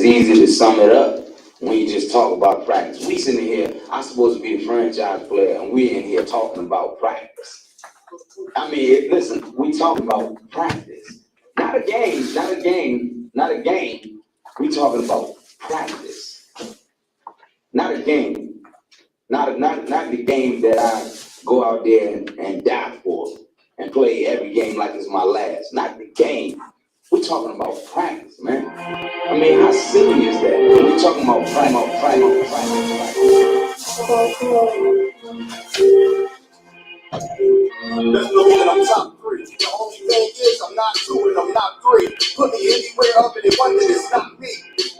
it's easy to sum it up when you just talk about practice. We sitting here, I'm supposed to be the franchise player, and we in here talking about practice. I mean, listen, we talking about practice. Not a game, not a game, not a game. We talking about practice. Not a game. Not the game that I go out there and die for and play every game like it's my last. Not the game. We're talking about practice, man. I mean, how silly is that? We're talking about practice. Let's look at I'm top three. The only thing is I'm not two and I'm not three. Put me anywhere up and it wonder it's not me.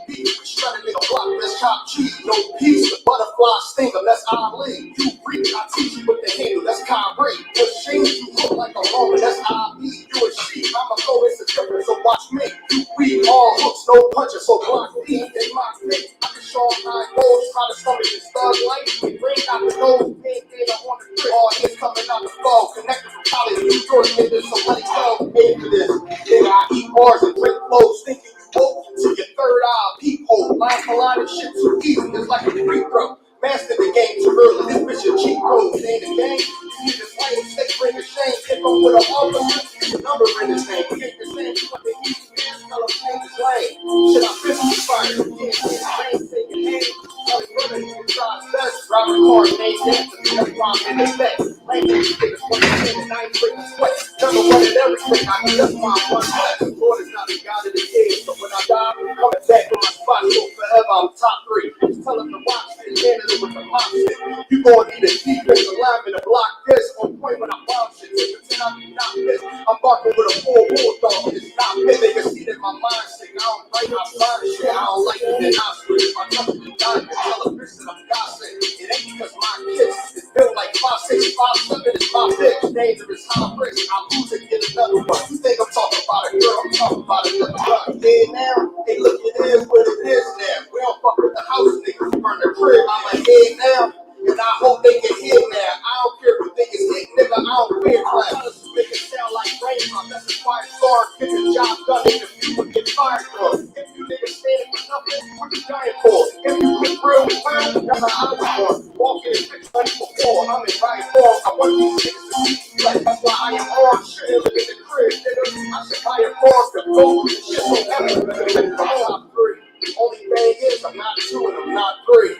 Beef, shredded in a block, let's chop cheese. No peace, the butterfly stinger, that's Ali. You reach, I teach you with the handle, that's Kyrie. The shame you look like a Roman, that's I.E. You a sheep, I'm a go, it's a difference, so watch me. You read all hooks, no punches, so block me. In my face, I can show them how it goes. Try to stomach this thug life. It brings out the nose, big data on the trip. All hits coming out the skull. Connected from college, New York, nigga, so let it go. Made for this. Nigga, I eat bars and drink flows, thinking you woke to your third eye, peephole. Line for line and shit too easy, it's like a free throw. Master the game too early, this bitch a cheat code. It ain't a game, you need this lane, stay bring a shame. Hit them with a officer, the number in his name. We ain't the same, but the easy man, tell him change his lane. Shit, I'm 50 fired, you can't see his name, take your name. Tell him brother, you can try his best. Driving car, name dancer, that's why I'm in the back. Lane, you get the 2010 and I ain't breaking sweat. Never running everything, I can just my one left. Lord is not the God of the age, so when I die, I'm coming back to my spot, so forever I'm top three. Just tell him to watch this, handle it with the mop stick. You gon' need a defense, a lineman, a block this. On point when I bomb shit, take pretend I do not miss. I'm barking with a full bulldog, it's not fit. They can see that my mind sick. I don't write, I find shit. I don't like it, then I switch. My touch is diamond, tell a bitch that I'm gossiping. It ain't because my kiss is built like 5'6", 5'7", it's my bitch. Dangerous, high risk, I lose and get another one. You think I'm talking about a girl, I'm talking about another gun. Hey now, hey look, it is what it is now. We don't fuck with the house niggas, burn the crib. I'm like, hey now, and I hope they get hit now. I don't care if they get hit, nigga, I don't fear class. Make it sound like raindrop, that's a quiet storm. Get the job done, and the people get fired for. If you niggas standing for nothing, what you dying for? If you quit real with time, that's how I was born. Walking in 6 months before, I'm in right form. I want these niggas to see me like that's why I am on. Shit, look at the crib, nigga. I should buy a form to go through the shit so heavy. I'm top three. Only thing is, I'm not two and I'm not three.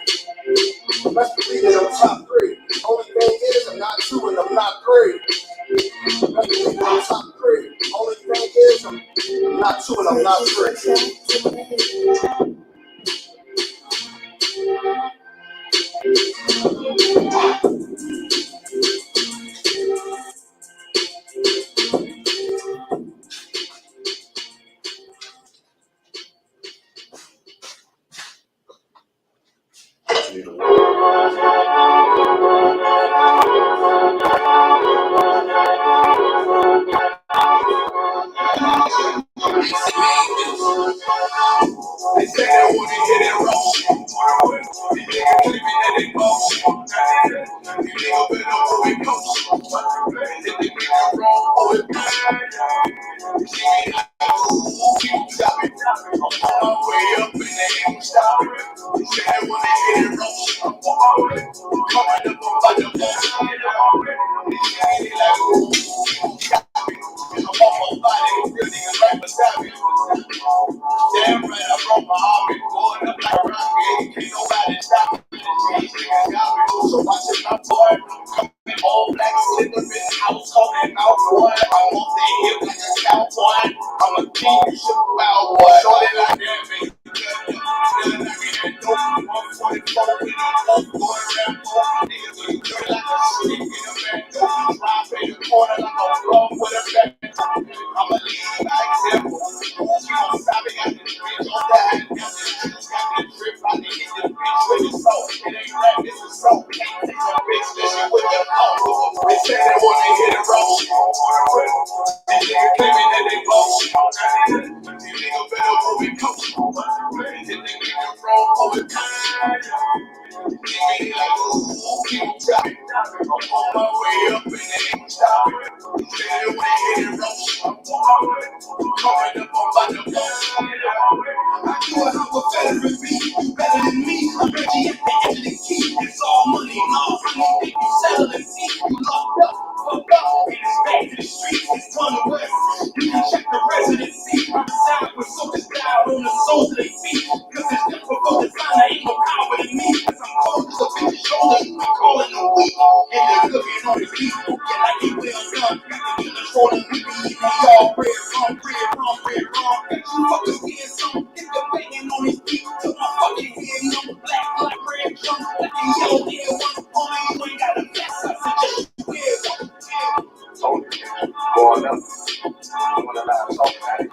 Let's believe that I'm top three. Only thing is, I'm not two and I'm not three. Let's believe that I'm top three. Only thing is, I'm not two and I'm not They say they want to hit it roll. These niggas claiming that they boss. These niggas better know it coach. If they make it wrong, oh it bad. You see me like keep stopping. I'm on my way up and they ain't stopping. They say they want to hit it roll. I'm coming up on my boss. They say they like I'm off my body, real niggas right beside me. Damn right, I broke my arm and going up like a rocket. Ain't nobody stop me. These niggas got me. So watch it, my boy. Coming all black, sitting up in the house, talking about boy. I'm off the hip like a cowboy. I'm a king, you should bow, boy. Shorty like that, baby. Feeling like we had no 144 with no both going around four. Niggas look dirty like a stick in a back door. Drive in the corner like a frog with a back. I'ma leave by example. You don't stop it, got the bitch on that. Got the drip, I can hit the bitch with his soul. It ain't rap, this is soul. We can't take a bitch, this shit with your phone. They say they wanna hit it roll. These niggas claiming that they blow. These niggas better move it coach. If they make it wrong, oh it bad. They like, keep chopping. I'm on my way up and they ain't stopping. They say they wanna hit it roll. I'm coming up on my boss. I do it how a veteran be. You better than me. I'm Reggie at the end of the key. It's all money, all honey. Think you settling, see. You locked up, fucked up. And it's back to the streets. It's Tony West. You can check the residency. I'm side with soldiers down on the soles of their feet. Cause it's just for focus on there ain't no power to me. Cause I'm cold as a bitch's shoulder. I'm calling them weak. And they're looking on his feet. Yeah, like he will done. Got the killer for the movie. They all bread wrong, bread wrong, bread wrong. You fuckers being some nigga banging on his feet. Till my fucking head number black, black, red, jump, black and yellow. Yeah, one on you ain't got a fast up. So just wear one. Going up. I'm gonna lie, talk about it.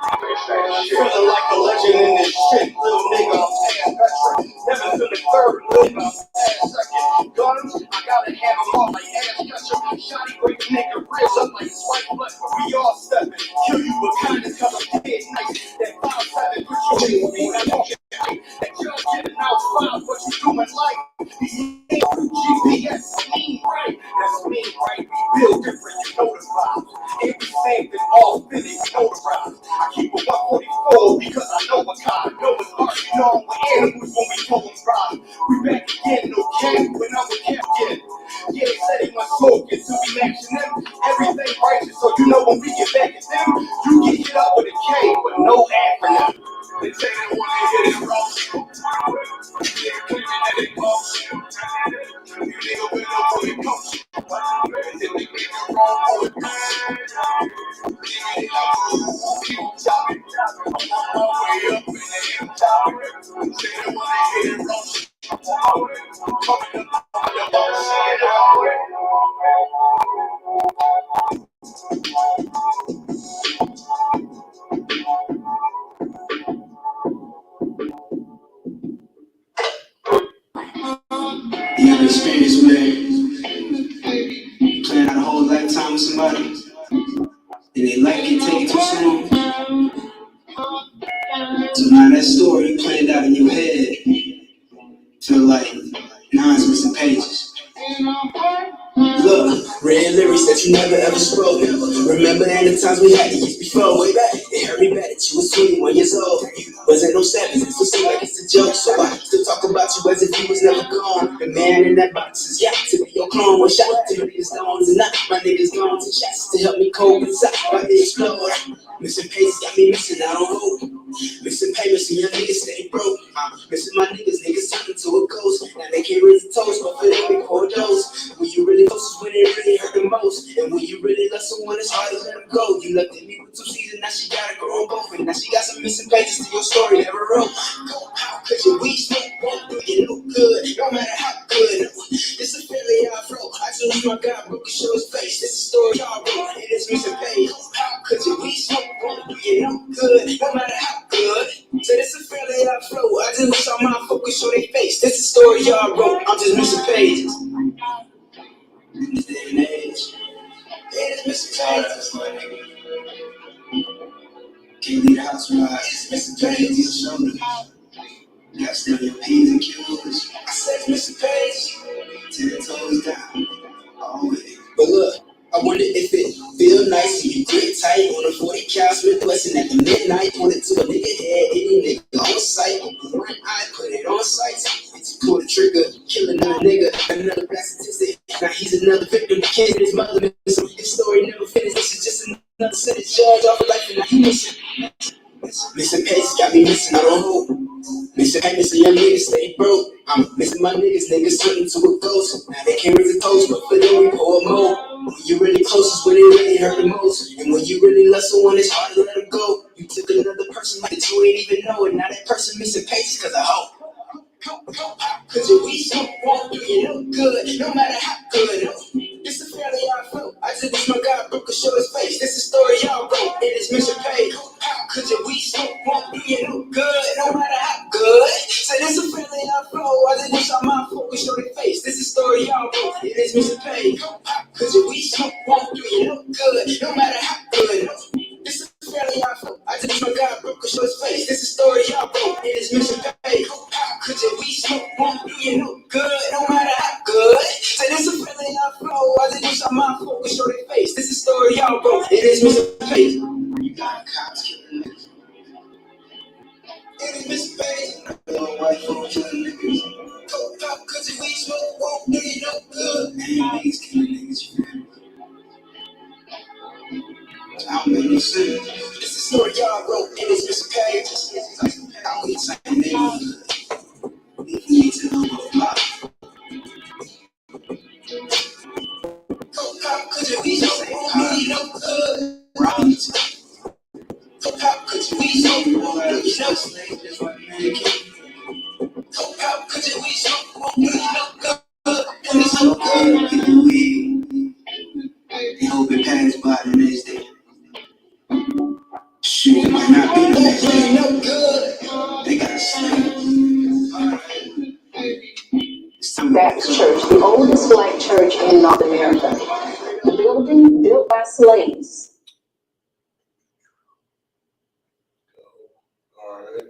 Feeling like a legend in this shit, little nigga, I'm past veteran. Never feeling third, little nigga, I'm past second. Guns, I gotta have them all like ass catcher. Shotty break nigga ribs up like swipe blood. We all stepping, kill you with kindness cause I'm dead nice. That 5-7, put you in the feet, I don't get right. That judge giving out 5, what you doing like? GPS, mean right, that's mean right. We build different, you know the vibes. Everything is all finished, you know the rhymes. I keep a 144 because I know what kind. Know it's hard, you know I'm with animals when we pull them ride. We back again, no cap, when I'm with cap again. Yeah, they said they must smoke it, so we matching them. Everything righteous, so you know when we get back at them, you get hit up with a K, but no acronym. They say they want to hit it wrong. They're claiming that they boss. You nigga been up on the coast. If they make it wrong on the pad, they keep chopping. I'm on my way up and they ain't chopping. Say they want to hit it wrong. Coming up on the boss. You have experience where plan out a whole lifetime with somebody and they like it, take it too soon. So now that story planned out in your head feel like 9 missing pages. Look, red lyrics that you never ever spoke. Remember the times we had to use before. Way back, they heard me back that you was 21 years old. Wasn't no savage, it still seem like it's a joke. So I still talk about you as if you was never gone. The man in that box is yeah to be your clone. One shot to your niggas gone tonight. My niggas gone to shots to help me cope inside. Why they explode? Missing pages got me missing out on hope. Missing payments and your niggas stay broke. Missing my niggas turn into a ghost. Now they can't raise the toast, but for them we pour those. When you really close is when it really hurt the most. And when you really love someone, it's hard to let them go. You left at me with 2 seasons, now she gotta go on both. And now she got some missing pages to your story never wrote. Go out, cause your weed smoke won't do you no good. No matter how good. It's a fairly I flow. I told you my God broke and show his face. This is a story y'all wrote. It is missing pages. Go out, cause your weed smoke won't do you no good. No matter how good. So this is fairly I flow. I just wish all my focus show their face. This is a story y'all wrote. I'm just missing pages. In this day and age, it is missing pages. Can't leave the house without it's missing pages on your shoulder. Got still your P's and Q's. I said missing pages. 10 toes down. Always. But look, I wonder if it feel nice when you grip tight on a 40 cal Smith Wesson at the midnight. Point it to a nigga head, any nigga on sight. One eye, put it on sight. It's pull the trigger, kill another nigga, another black statistic. Now he's another victim, kid and his mother. So his story never finished. This is just another sentence judge off of life, and now he missing. Missing pages got me missing, I don't hope. Missing payments and young niggas stay broke. I'm missing my niggas turn into a ghost. Now they can't raise a toast, but for them we pour more. When you really close is when it really hurt the most. And when you really love someone, it's hard to let them go. You took another person like you ain't even know it. Now that person missing pages cause of hope. Cause your weed smoke won't do you no good, no matter how good. This is fairly I flow. I just wish my God broke and show his face. This is story y'all wrote. It is mission paid. Cause your weed smoke won't do you no good, no matter how good. Say this is fairly I flow. I just wish all my focus show their face. This is story y'all wrote. It is mission paid. Cause your weed smoke won't do you no good, no matter how good. This is fairly I flow. I just wish my God broke and show his face. This is story y'all wrote. It is mission paid. Cause your weed smoke won't do you no good, no matter how good. Say this is fairly I flow. I just wish all my focus show their face. This is story y'all wrote. It is mission paid. You got cops killing niggas. It is God wrote in his missing pages. I would say neighborhood. If you need to know what could you be so me no good? Right. How could you be so slave just like mannequin? How could you be so me no good? And it's so good. You hope it passed by the next day. Shoot, it might not be the next day. No good. They got a slave. Baptist Church, the oldest black church in North America. The building built by slaves. All right.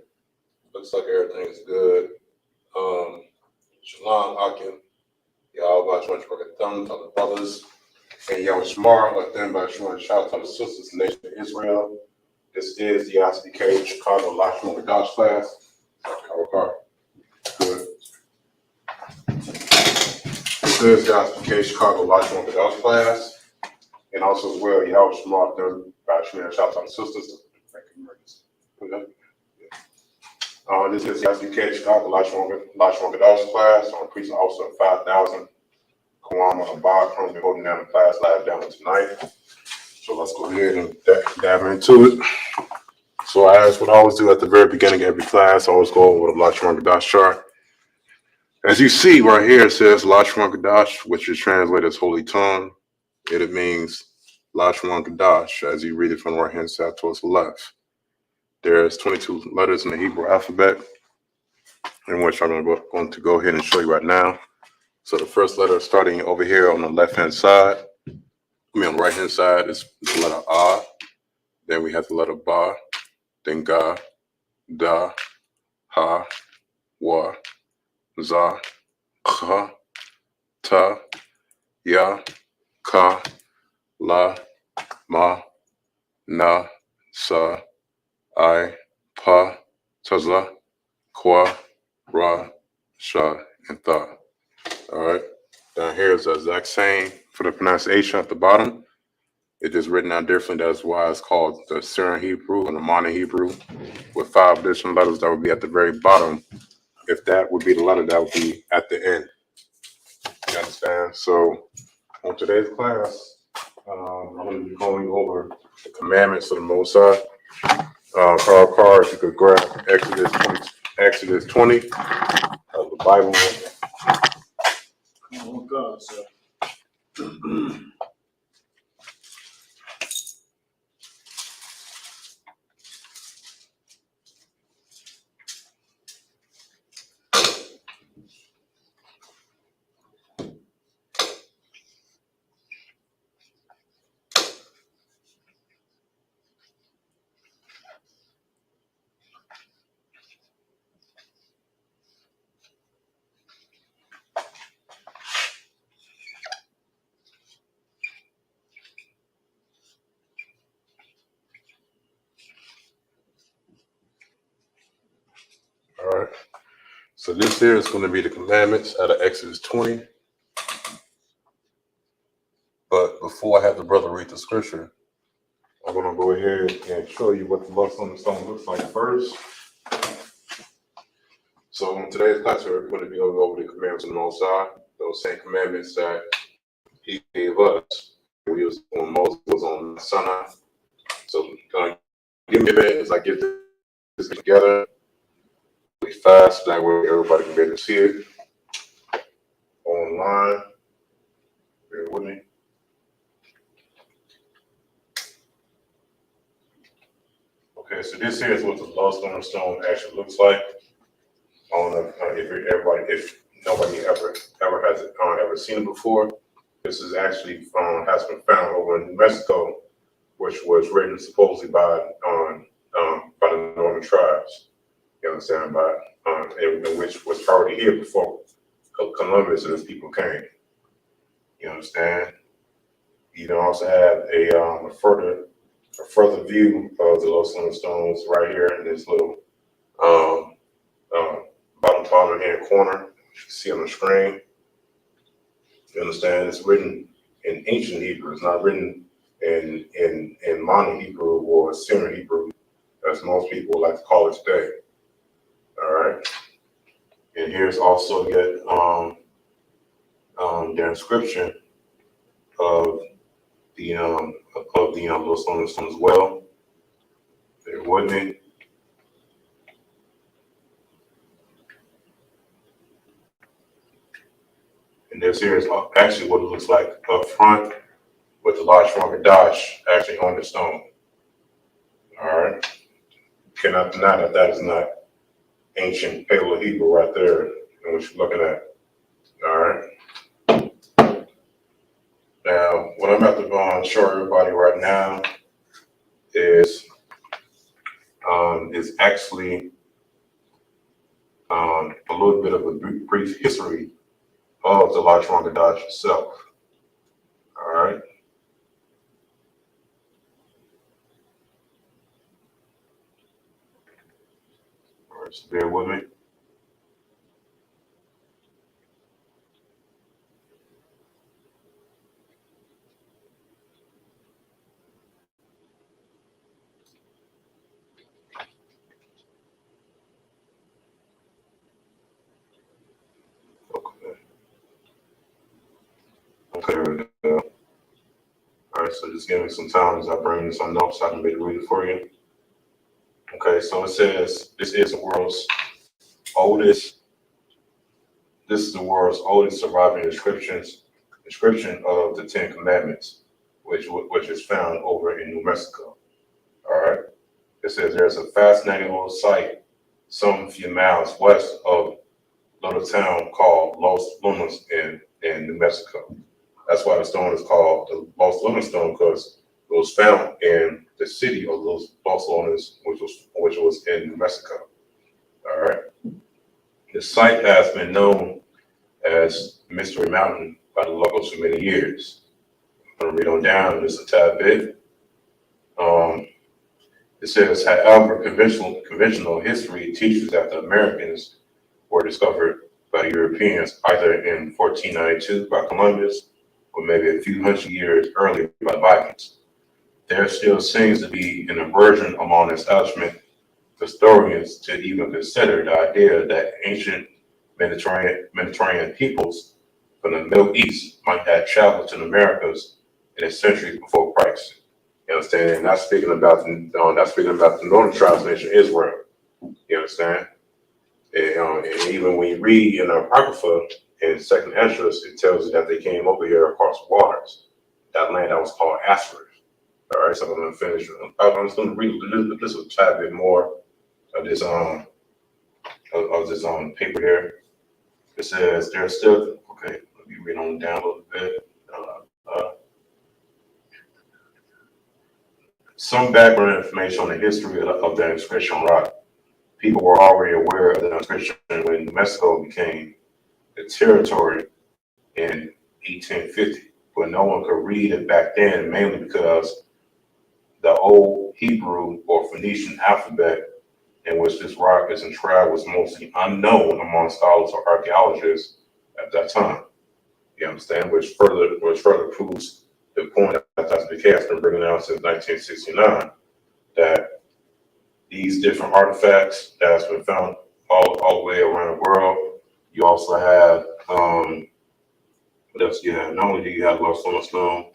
Looks like everything's good. Shalom Akim. Y'all watch much work at them, to the brothers. And y'all smart, let them by showing shout out to the sisters, nation of Israel. This is the Isupk Chicago Lashman with Dodge class. Our car. Good. This is the Isupk Chicago Lashman with Dodge class. And also as well, y'all smart them by showing shout out to the sisters. This is the Isupk Chicago Lashman with Dodge class. On preaching also at 5,000. Kawama Abad currently holding down the class live down tonight. So let's go ahead and dive into it. So as what I always do at the very beginning of every class, I always go over the Lashman Gadash chart. As you see right here, it says Lashman Gadash, which is translated as Holy Tongue. It means Lashman Gadash, as you read it from the right hand side towards the left. There's 22 letters in the Hebrew alphabet, in which I'm going to go ahead and show you right now. So the first letter starting over here on the left-hand side, on the right-hand side is the letter A. Then we have the letter Ba, then Ga, Da, Ha, Wa, Za, Kha, Ta, Ya, Ka, La, Ma, Na, Sa, I, Pa, Tazla, Kwa, Ra, Sha, and Tha. All right. Down here is the exact same for the pronunciation at the bottom. It's just written out differently. That's why it's called the Syrian Hebrew and the Modern Hebrew, with 5 additional letters that would be at the very bottom. If that would be the letter that would be at the end. You understand? So on today's class, I'm going to be going over the commandments of the Most High. Carl, if you could grab Exodus 20 of the Bible. Oh, God, sir. All right. So this here is going to be the commandments out of Exodus 20. But before I have the brother read the scripture, I'm going to go ahead and show you what the lust on the stone looks like first. So in today's class, we're going to be going over the commandments of the Most High, those same commandments that He gave us when Moses was on Sinai. So give me a minute as I get this together. We fast, that way everybody can be able to see it online. Bear with me. Okay, so this here is what the lust on the stone actually looks like. I don't know if nobody ever has ever seen it before. This is actually has been found over in New Mexico, which was written supposedly by the Northern tribes. You understand? And which was already here before Columbus and his people came. You understand? You can also have a further view of the Los Angeles Stones right here in this little bottom hand corner. You can see on the screen. You understand? It's written in ancient Hebrew. It's not written in modern Hebrew or Syrian Hebrew. as most people like to call it today. All right. And here's also yet the inscription of the Los Lunas as well. Bear with me. And this here is actually what it looks like up front with the large Franca Dash actually on the stone. All right. Cannot deny that that is not ancient Paleo Hebrew right there, and what you're looking at. All right. Now, what I'm about to go on show everybody right now is actually a little bit of a brief history of the large Franca Dash itself. All right. All right, so bear with me. Okay. Okay, there we go. All right, so just give me some time as I bring some notes so I can read it for you. Okay, so it says this is the world's oldest surviving description of the Ten Commandments, which is found over in New Mexico. All right, it says there's a fascinating little site some few miles west of a little town called Los Lunas in New Mexico. That's why the stone is called the Los Lunas stone, because it was found in the city of Los Lunas, which was in New Mexico. All right. The site has been known as Mystery Mountain by the locals for many years. I'm going to read on down just a tad bit. It says, however, conventional history teaches that the Americans were discovered by the Europeans either in 1492 by Columbus or maybe a few hundred years earlier by the Vikings. There still seems to be an aversion among establishment historians to even consider the idea that ancient Mediterranean peoples from the Middle East might have traveled to the Americas in the centuries before Christ. You understand? And that's speaking about the northern tribes nation Israel. You understand? And even when you read in the Apocrypha in Second Esdras, it tells you that they came over here across waters. That land that was called Asper. All right, so I'm gonna finish. I'm just gonna read this a tad bit more of this paper here. It says there's still okay. Let me read on down a little bit. Some background information on the history of the inscription rock. People were already aware of the inscription when New Mexico became a territory in 1850, but no one could read it back then, mainly because the old Hebrew or Phoenician alphabet in which this rock is inscribed was mostly unknown among scholars or archaeologists at that time. You understand? Which further proves the point that Dr. McKay has been bringing out since 1969, that these different artifacts that has been found all the way around the world. You also have what else do you have? Not only do you have Los Lunas stone,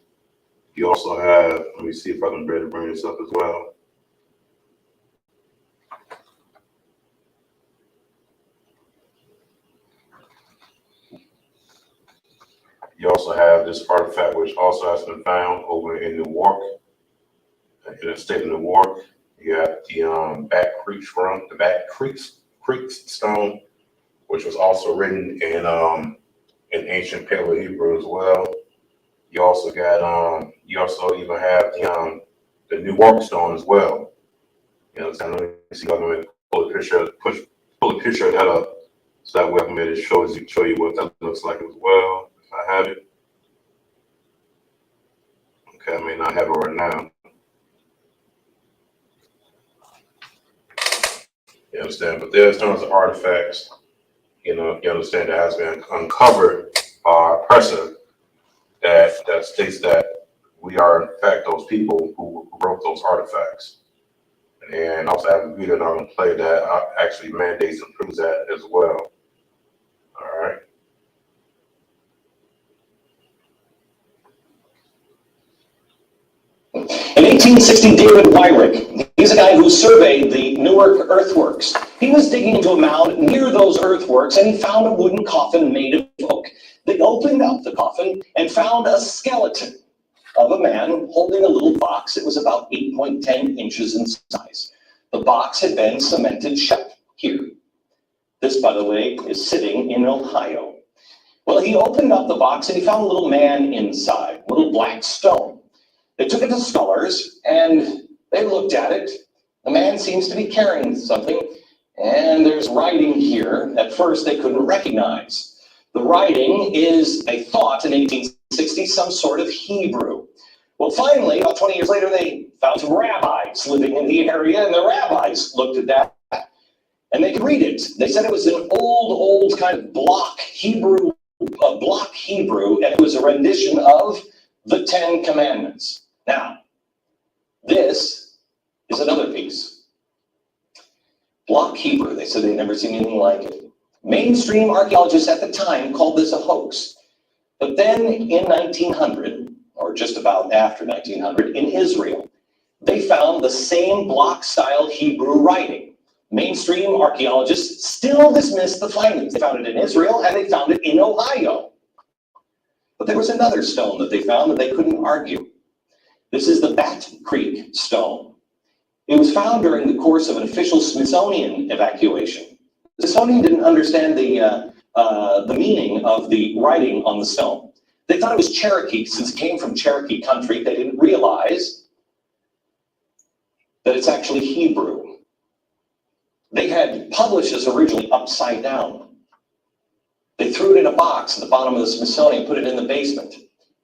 you also have, let me see if I can better bring this up as well. You also have this artifact, which also has been found over in Newark, in the state of Newark. You have the Back Creek stone, which was also written in ancient Paleo Hebrew as well. You also got you also even have the Newark stone as well. You know, so let me see if I can pull a picture of that up, so that way I can maybe show you what that looks like as well. If I have it. Okay, I may not have it right now. You understand? But there's tons of artifacts, you understand, that has been uncovered by oppressor that states that we are in fact those people who wrote those artifacts. And also have a video I'm gonna play that actually mandates and proves that as well. All right. In 1860, David Wyrick, he's a guy who surveyed the Newark earthworks. He was digging into a mound near those earthworks and he found a wooden coffin made of oak. They opened up the coffin and found a skeleton of a man holding a little box. It was about 8.10 inches in size. The box had been cemented shut here. This, by the way, is sitting in Ohio. Well, he opened up the box and he found a little man inside, a little black stone. They took it to scholars and they looked at it. The man seems to be carrying something, and there's writing here. At first, they couldn't recognize. The writing is, they thought in 1860, some sort of Hebrew. Well, finally, about 20 years later, they found some rabbis living in the area, and the rabbis looked at that, and they could read it. They said it was an old kind of block Hebrew, and it was a rendition of the Ten Commandments. Now, this is another piece. Block Hebrew, they said they'd never seen anything like it. Mainstream archaeologists at the time called this a hoax. But then in 1900, or just about after 1900, in Israel, they found the same block-style Hebrew writing. Mainstream archaeologists still dismiss the findings. They found it in Israel and they found it in Ohio. But there was another stone that they found that they couldn't argue. This is the Bat Creek stone. It was found during the course of an official Smithsonian evacuation. The Smithsonian didn't understand the meaning of the writing on the stone. They thought it was Cherokee. Since it came from Cherokee country, they didn't realize that it's actually Hebrew. They had published this originally upside down. They threw it in a box at the bottom of the Smithsonian, put it in the basement.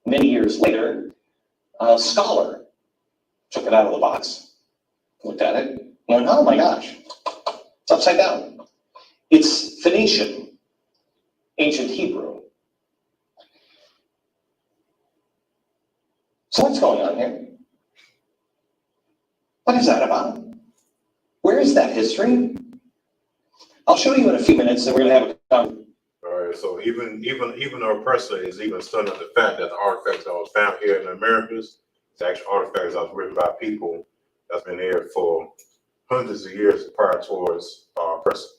Many years later, a scholar took it out of the box, looked at it, and went, oh my gosh, it's upside down. It's Phoenician, ancient Hebrew. So what's going on here? What is that about? Where is that history? I'll show you in a few minutes, and we're going to have a conversation. All right, so even our oppressor is even stunned at the fact that the artifacts that was found here in the Americas, it's actually artifacts that was written by people that's been here for hundreds of years prior towards our oppressor.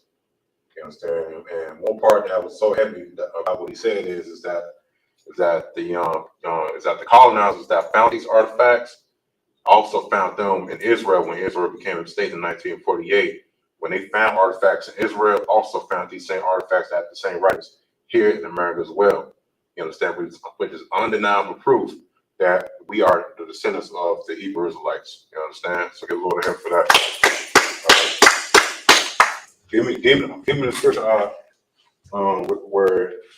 You understand? And one part that was so heavy about what he said is that the colonizers that found these artifacts also found them in Israel when Israel became a state in 1948. When they found artifacts in Israel, also found these same artifacts at the same writings here in America as well. You understand? Which is undeniable proof that we are the descendants of the Hebrew Israelites. You understand? So give the Lord a hand for that. Give me the scripture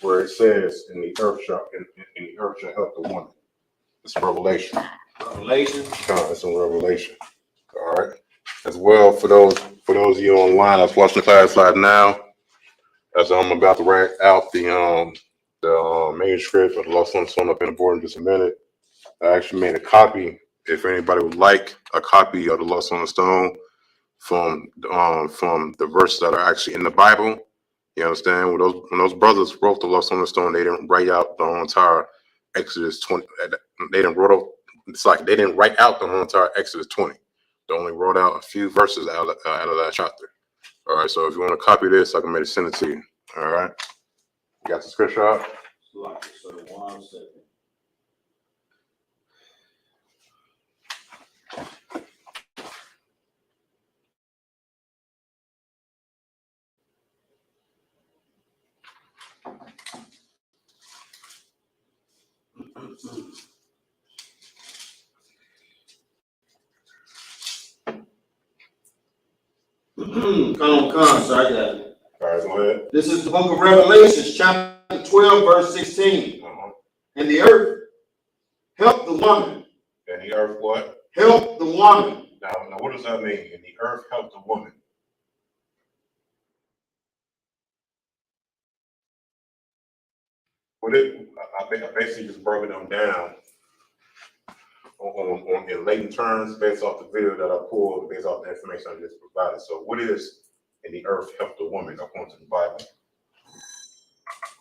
where it says in the earth shall help the woman. It's Revelation. Revelation. It's in Revelation. All right. As well, for those of you online that's watching the class live now, as I'm about to write out the manuscript of the Lost on the Stone up in the board in just a minute. I actually made a copy. If anybody would like a copy of the Lost on the Stone from the verses that are actually in the Bible, you understand? When those brothers wrote the Lost on the Stone, they didn't write out the whole entire Exodus 20. They didn't wrote out. It's like they didn't write out the whole entire Exodus 20. They only wrote out a few verses out of that chapter. All right, so if you want to copy this, I can maybe send it to you. All right, you got the scripture out? So 1 second. So I got it. All right, go ahead. This is the book of Revelation, chapter 12, verse 16. And the earth helped the woman. And the earth what? Help the woman. Now, what does that mean? And the earth helped the woman. I basically just broke them down in layman terms, based off the video that I pulled, based off the information I just provided. So what is in the earth help the woman according to the Bible?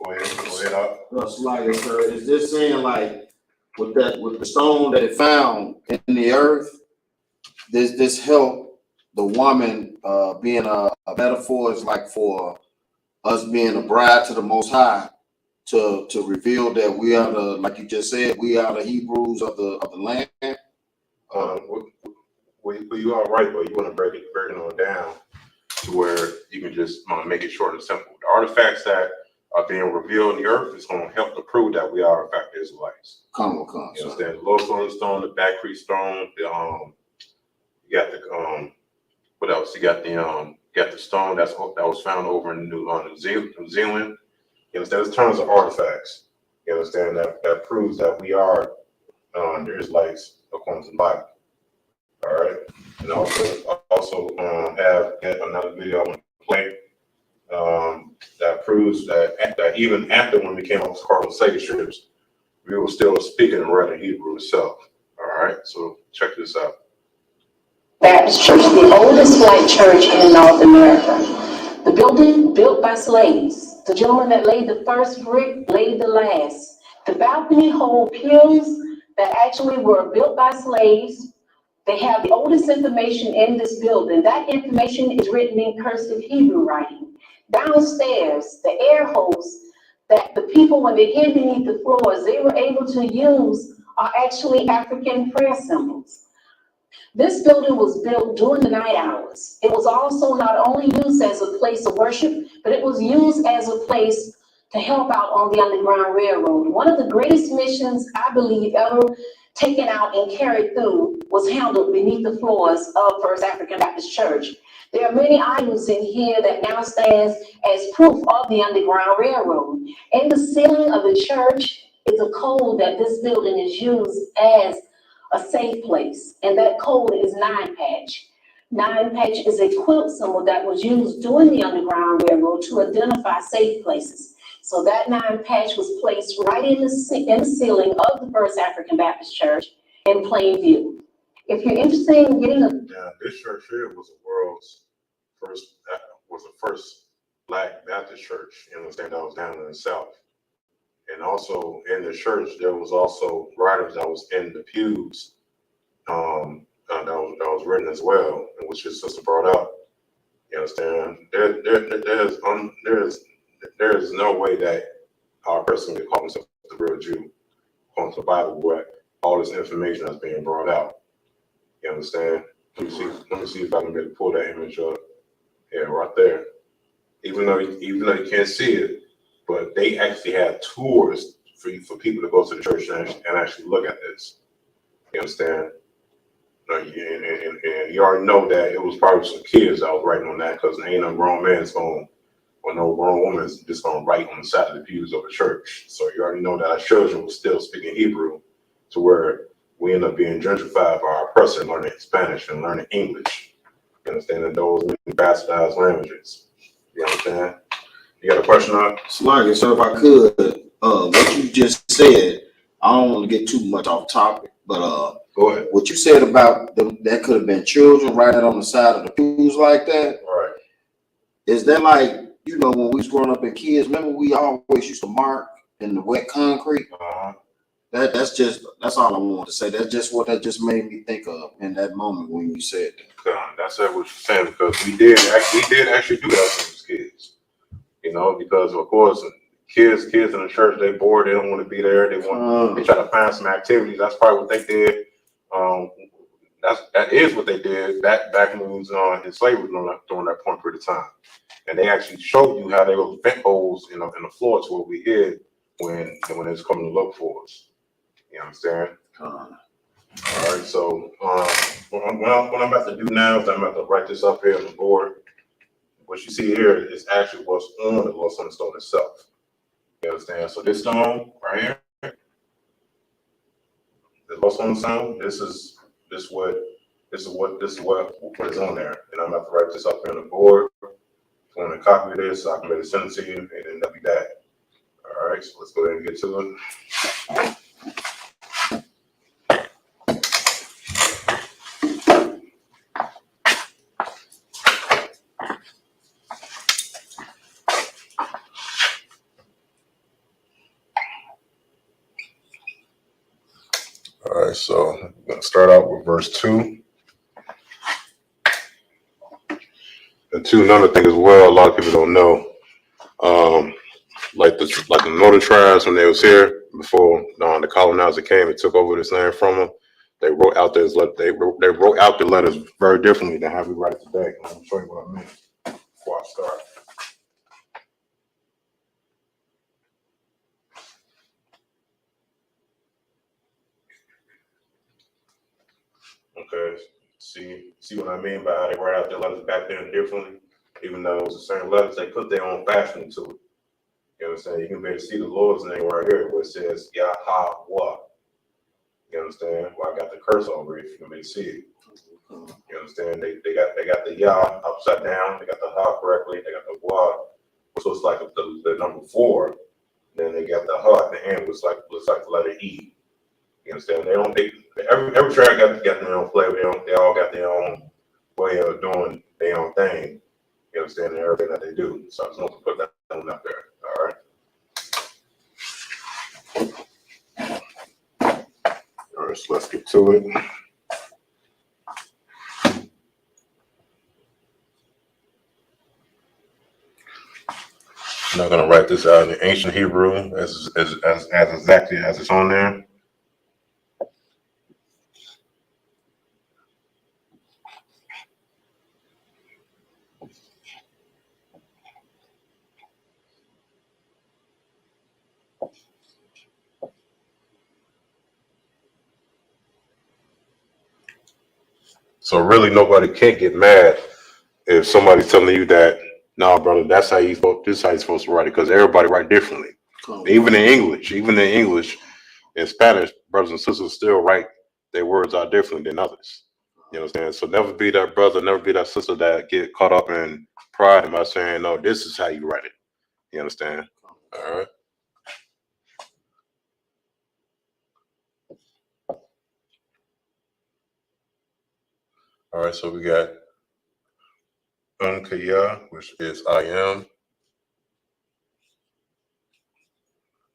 Go ahead up. That's like, sir, is this saying like with the stone that it found in the earth, this help the woman being a metaphor is like for us being a bride to the Most High to reveal that we are the, like you just said, we are the Hebrews of the land. Well, you are right, but you want to break it on down to where you can just make it short and simple. The artifacts that are being revealed in the earth is going to help to prove that we are in fact Israelites. Come. You understand? The Lord's stone, the Backcrete stone, you got the what else? You got the stone that was found over in New Zealand. You understand? There's tons of artifacts. You understand that proves that we are the Israelites according to the Bible. All right, and also have another video I want to play that proves that even after when we came off the Carlin slave ships, we were still speaking and writing Hebrew itself. All right, so check this out. Baptist Church, the oldest white church in North America. The building built by slaves. The gentleman that laid the first brick laid the last. The balcony hold pews that actually were built by slaves. They have the oldest information in this building. That information is written in cursive Hebrew writing. Downstairs, the air holes that the people, when they hid beneath the floors, they were able to use are actually African prayer symbols. This building was built during the night hours. It was also not only used as a place of worship, but it was used as a place to help out on the Underground Railroad. One of the greatest missions, I believe, ever taken out and carried through was handled beneath the floors of First African Baptist Church. There are many items in here that now stands as proof of the Underground Railroad. In the ceiling of the church is a code that this building is used as a safe place, and that code is 9-patch. 9-patch is a quilt symbol that was used during the Underground Railroad to identify safe places. So that 9-patch was placed right in the ceiling of the First African Baptist Church in plain view. If you're interested in getting this church here was the world's first Black Baptist church. You understand, that was down in the South. And also in the church, there was also writers that was in the pews that was written as well, which your sister brought up. You understand? There is no way that our person can call himself the real Jew according to the Bible, where all this information is being brought out. You understand? Let me see if I can maybe pull that image up. Yeah, right there. Even though you can't see it, but they actually have tours for people to go to the church and actually look at this. You understand? And you already know that it was probably some kids that was writing on that, because ain't no grown man's going, or no grown woman's just going to write on the side of the pews of a church. So you already know that our children were still speaking Hebrew, to where we end up being gentrified by our oppressor, learning Spanish and learning English. You understand? And those bastardized languages. You understand? You got a question on it? Sluggy, sir, if I could, what you just said, I don't want to get too much off topic, but Go ahead. what you said about that could have been children writing on the side of the pews like that. Right. Is that like, when we was growing up as kids, remember we always used to mark in the wet concrete? Uh-huh. That's all I wanted to say. That's just what that just made me think of in that moment when you said that. That's what you're saying, because we did actually do that when we was kids. Because of course kids in the church, they bored, they don't want to be there, they try to find some activities. That's probably what they did. That is what they did back when we was in slavery during that point period of time. And they actually showed you how they would vent holes in the floor to where we hid when they was coming to look for us. You understand? All right, so what I'm about to do now is I'm about to write this up here on the board. What you see here is actually what's on the Lost on the Stone itself. You understand? So this stone right here, the Lost on the Stone, this is what is on there. And I'm about to write this up here on the board. If you want to copy this, I can maybe send it to you, and then that'll be that. All right, so let's go ahead and get to it. right, so I'm gonna start out with verse 2. And 2, another thing as well, a lot of people don't know. Like the Northern tribes when they was here before the colonizer came and took over this land from them, they wrote out they wrote out the letters very differently than how we write it today. I'm gonna show you what I mean before I start. Okay, see what I mean by how they write out their letters back then differently, even though it was the same letters, they put their own fashion to it. You understand? You can be able to see the Lord's name right here where it says Yahweh. You understand? Well, I got the curse over it if you can maybe see it. You understand? They got the Yah upside down, they got the Ha correctly, they got the Wa, so it's like the number 4. Then they got the Ha at the end, which looks like the letter E. You understand? Every track got their own flavor. They all got their own way of doing their own thing. You understand? And everything that they do. So I just want to put that one up there. All right. All right, so let's get to it. I'm not gonna write this out in ancient Hebrew as exactly as it's on there. So really, nobody can't get mad if somebody's telling you that, no, brother, this is how you're supposed to write it, because everybody write differently. Even in English, in Spanish, brothers and sisters still write their words out differently than others. You understand? So never be that brother, never be that sister that get caught up in pride by saying, no, this is how you write it. You understand? All right. All right, so we got Unkaya, which is I am.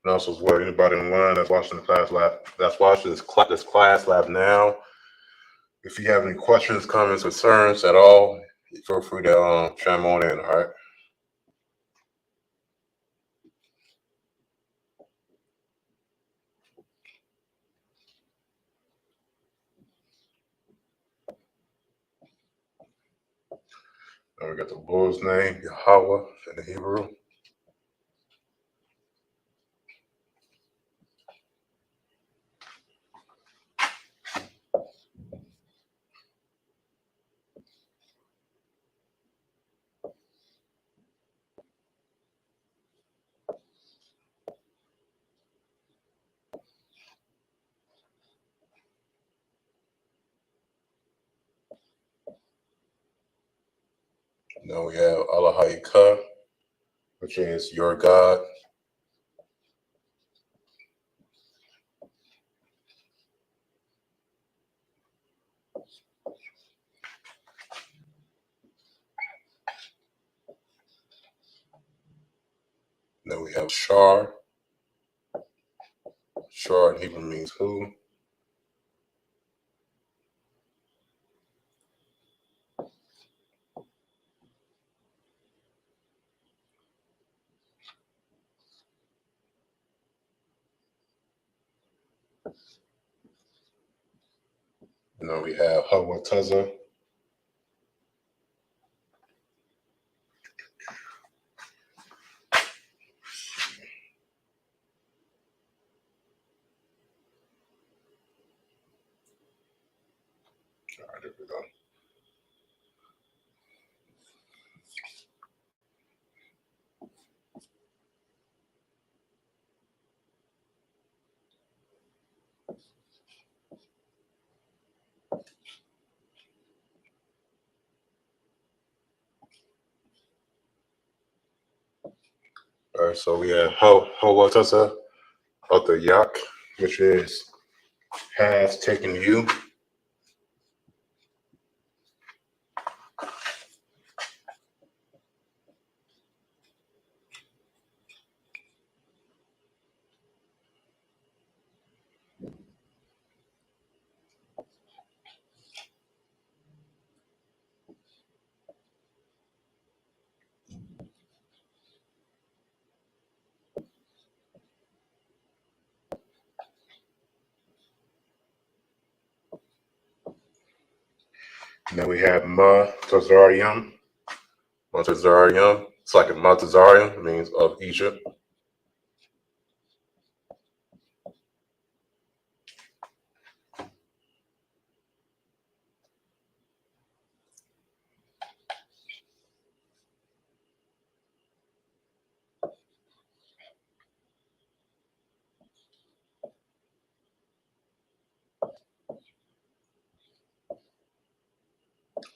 And also as well, anybody online that's watching this class live now, if you have any questions, comments, concerns at all, feel free to chime on in, all right? Now we got the Lord's name, Yahweh in the Hebrew. Now we have Allah, which is your God. Then we have Shar. Shar in Hebrew means who. And then we have Hawataza. All right, there we go. All right, so we have Hawataza of the Yak, which is has taken you. And then we have Matazarium. Matazarium. It's like a Matazarium, means of Egypt.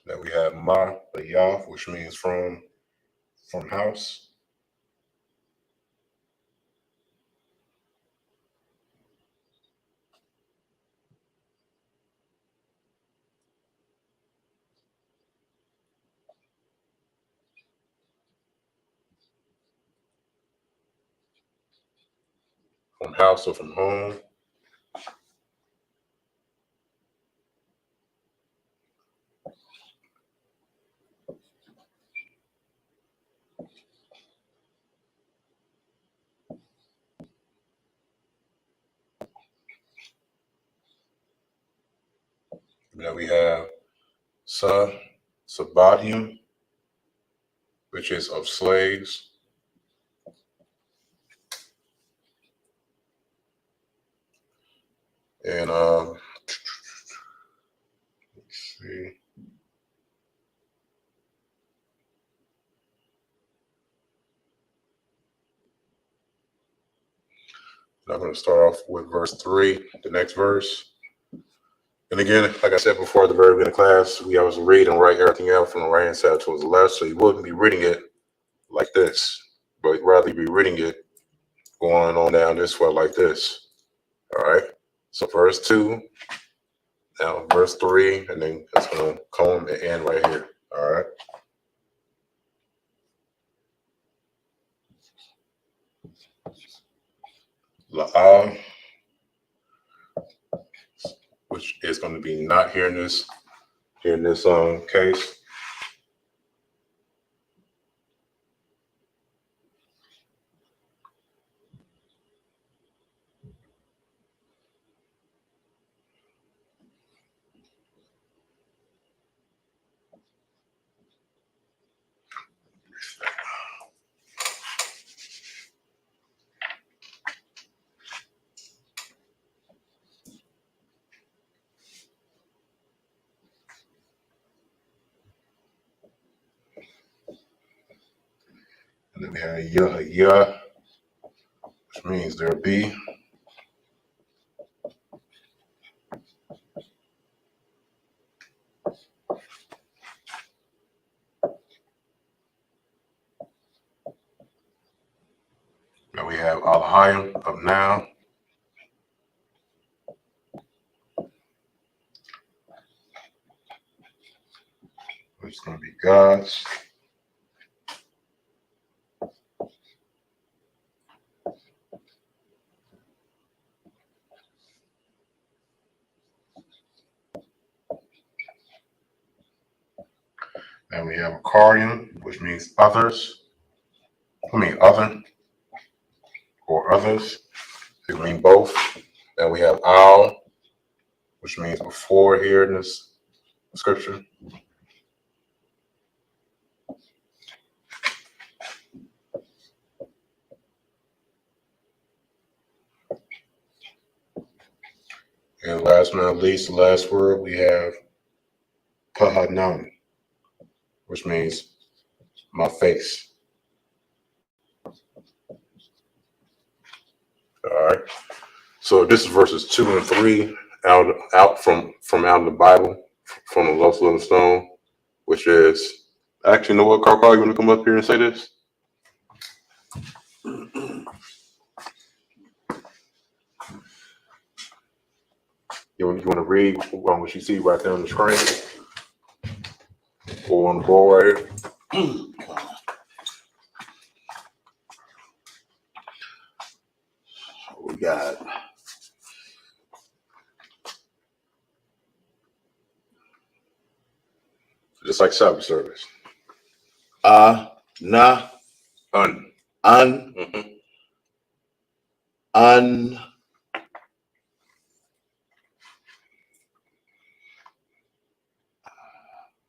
Then we have Ma Yah, which means from house. From house or from home. Then we have Sabadium, which is of slaves. And let's see. I'm going to start off with verse 3, the next verse. And again, like I said before at the very beginning of class, we always read and write everything out from the right hand side towards the left. So you wouldn't be reading it like this, but rather you be reading it going on down this way like this. All right. So verse 2, now verse 3, and then it's going to come and end right here. All right. La'al, which is going to be not here in this case. And then we have Yah, which means there be. Now we have Al-Hayim of now. Which is going to be God's. And we have Akarian, which means others. Other or others. It can mean both. And we have Al, which means before here in this scripture. And last but not least, the last word, we have Pahanam, which means my face. All right. So this is verses 2 and 3 out from out of the Bible, from the Lost Living Stone, which is actually, you know what, Carl, you want to come up here and say this? You want to read what you see right there on the screen or on the board right here? We got Just like Sabbath service. na Un. an Mm-hmm. an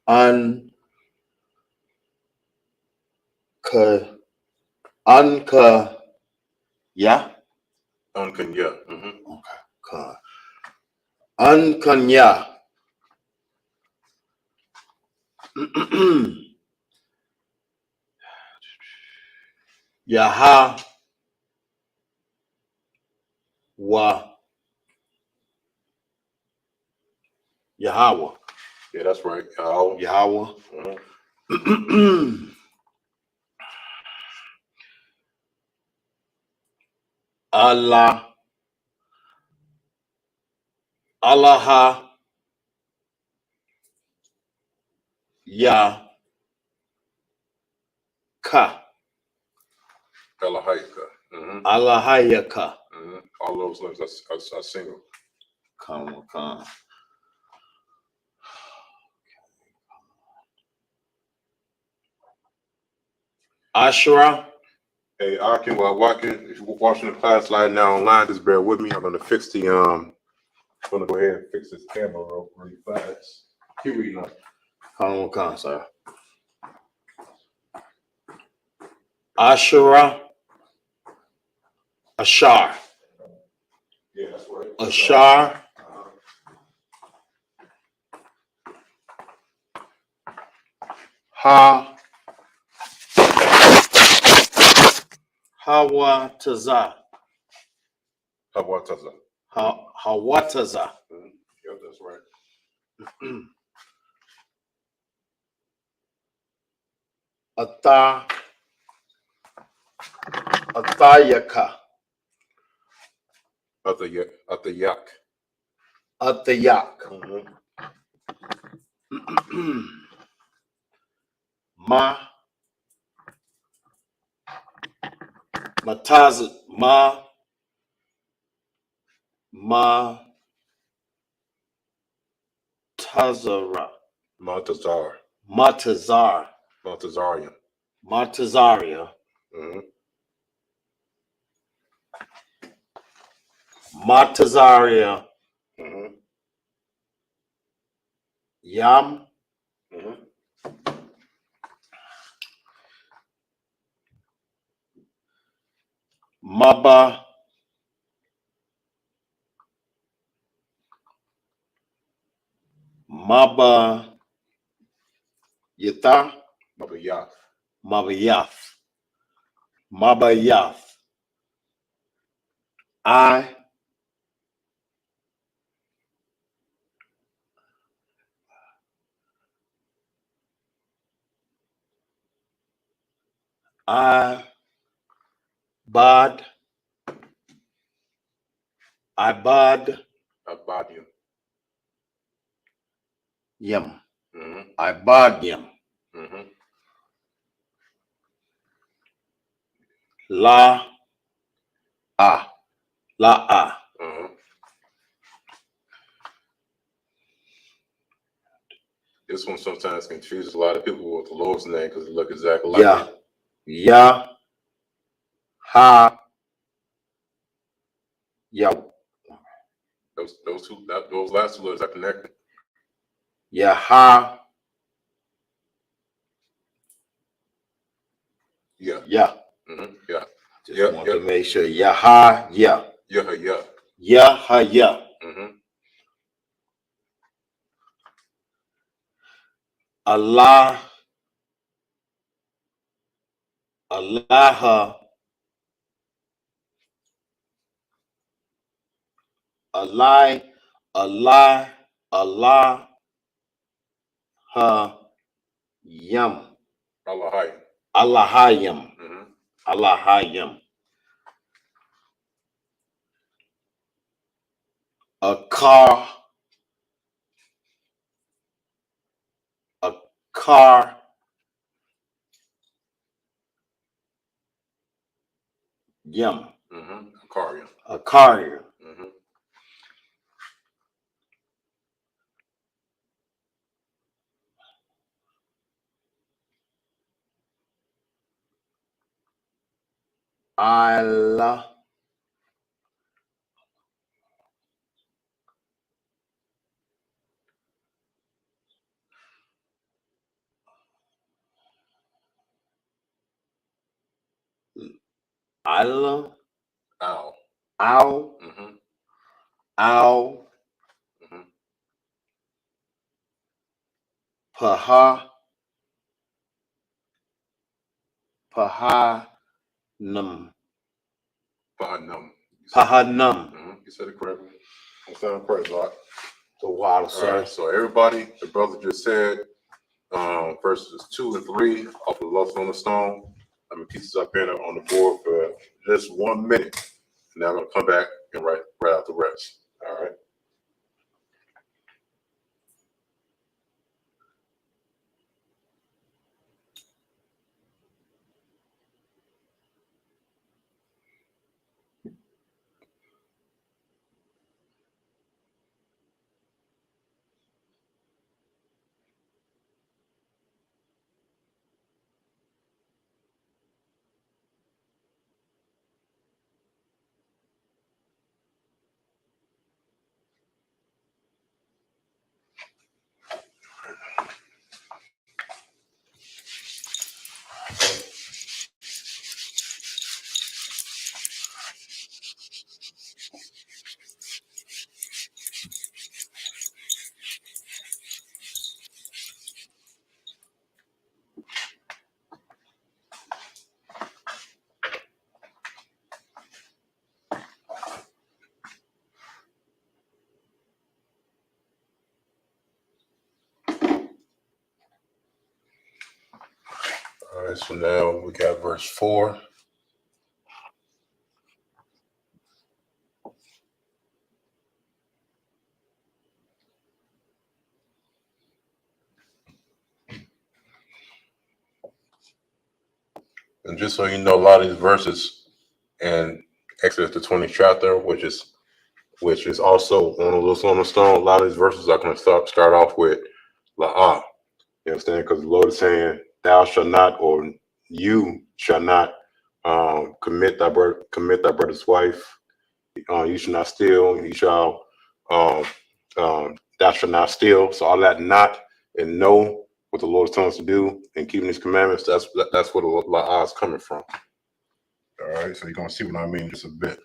Un unka yeah. Unkanya. Ka- Unkanya. Yaha wa Yahweh. Yeah, that's right. Yahweh. Yahweh. Allah. Allaha Ya Ka. Elahayka. Allahayaka. All those letters are single. Come. Ashra. Hey, Akin, while walking, if you're watching the class slide now online, just bear with me. I'm gonna fix the I'm gonna go ahead and fix this camera really fast. Keep reading up. Come, sir. Ashura. Ashar. Yeah, that's right. Ashar. Ha. Hawataza. Hawataza. Hawataza. Yeah, that's right. Athayaka. Atayak. Athayak. Matazara. Matazar. Matazar. Matazarian. Matazaria. Matazaria. Yam. Maba. Yatha. Mabayath. Mabayath. Mabayath. I. Bad. Abadium. Yam. Ibad yam. La. La. This one sometimes confuses a lot of people with the Lord's name because they look exactly like Yeah. it. Ya. Ha. Ya. Those last two letters are connected. Yaha. Yeah. Yeah. Yeah. Just want to make sure. Yaha. Yeah. Yeah. Yaha. Yeah. Allah. Allah. Allah. Allah. Allah. Yam. Allahayim. Allahayam. Allahayam. A car. Yam. Akarium. A car. Allah. Isla, Ow. ow, Mm-hmm. ow, Mm-hmm. paha, pahanum, Pahanum. pahanum. You said it correctly. You sound correct, Lord. The water, All sir. right. So everybody, the brother just said verses 2 and 3 off of Lost on the Stone. I'm gonna keep this up here on the board for just 1 minute, and then I'm gonna come back and write out the rest. All right. All right. So now we got verse 4. And just so you know, a lot of these verses in Exodus the 20th chapter, which is also on the stone, a lot of these verses are going to start off with la'ah. You understand? Because the Lord is saying, "Thou shalt not," or "You shall not commit thy brother's wife. You shall not steal. You shall thou shalt not steal." So all that not and know what the Lord is telling us to do and keeping His commandments. That's where the la'ah is coming from. All right, so you're gonna see what I mean just a bit.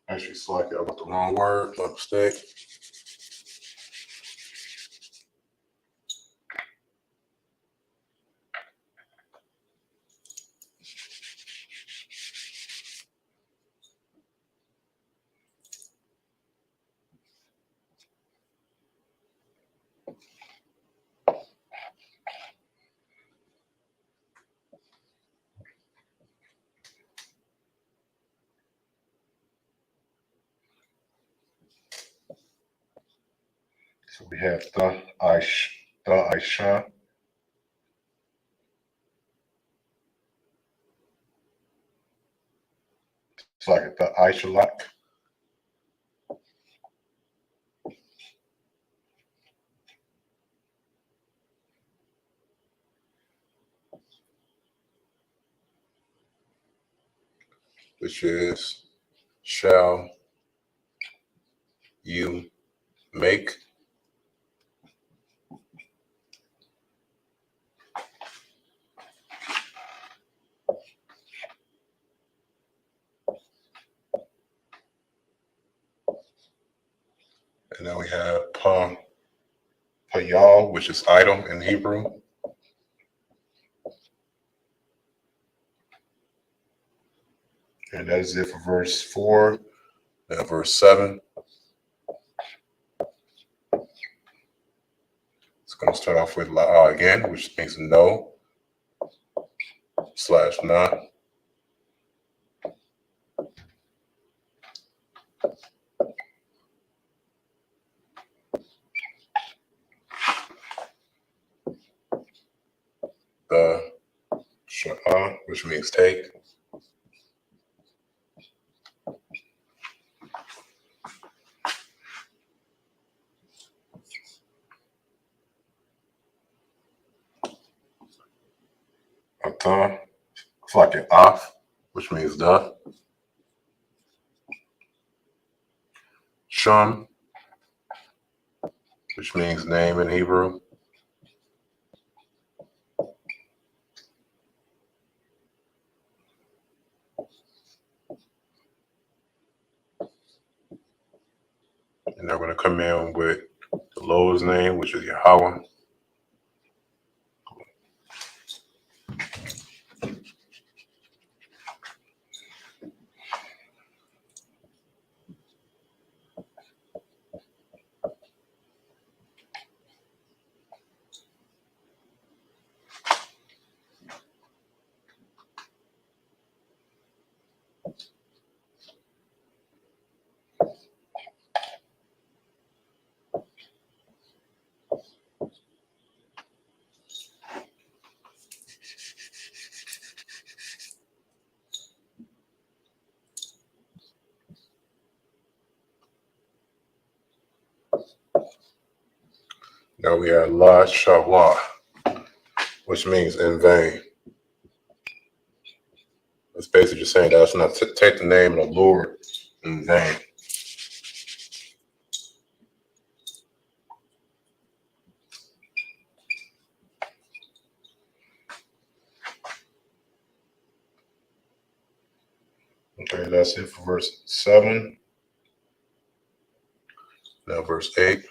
Actually, slightly, I got the wrong word. My mistake. So we have the Aisha. It's like the Aishalak. Which is shall you make. And then we have payal, which is idol in Hebrew. And that is it for verse 4. And verse 7. It's going to start off with la'ah again, which means no / not. The Sha'ah, which means take. Atah, it's like an off, which means the. Shum, which means name in Hebrew. And they're going to come in with the Lord's name, which is Yahweh. Now we have La Shawah, which means in vain. It's basically just saying that it's not take the name of the Lord in vain. Okay, that's it for verse 7. Now verse 8.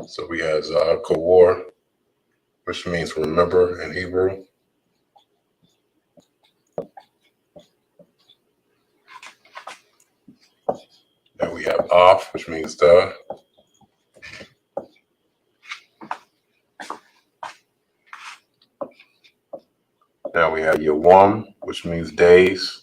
So we have Kawar, which means remember in Hebrew. Now we have Off, which means the. Now we have Yawam, which means days.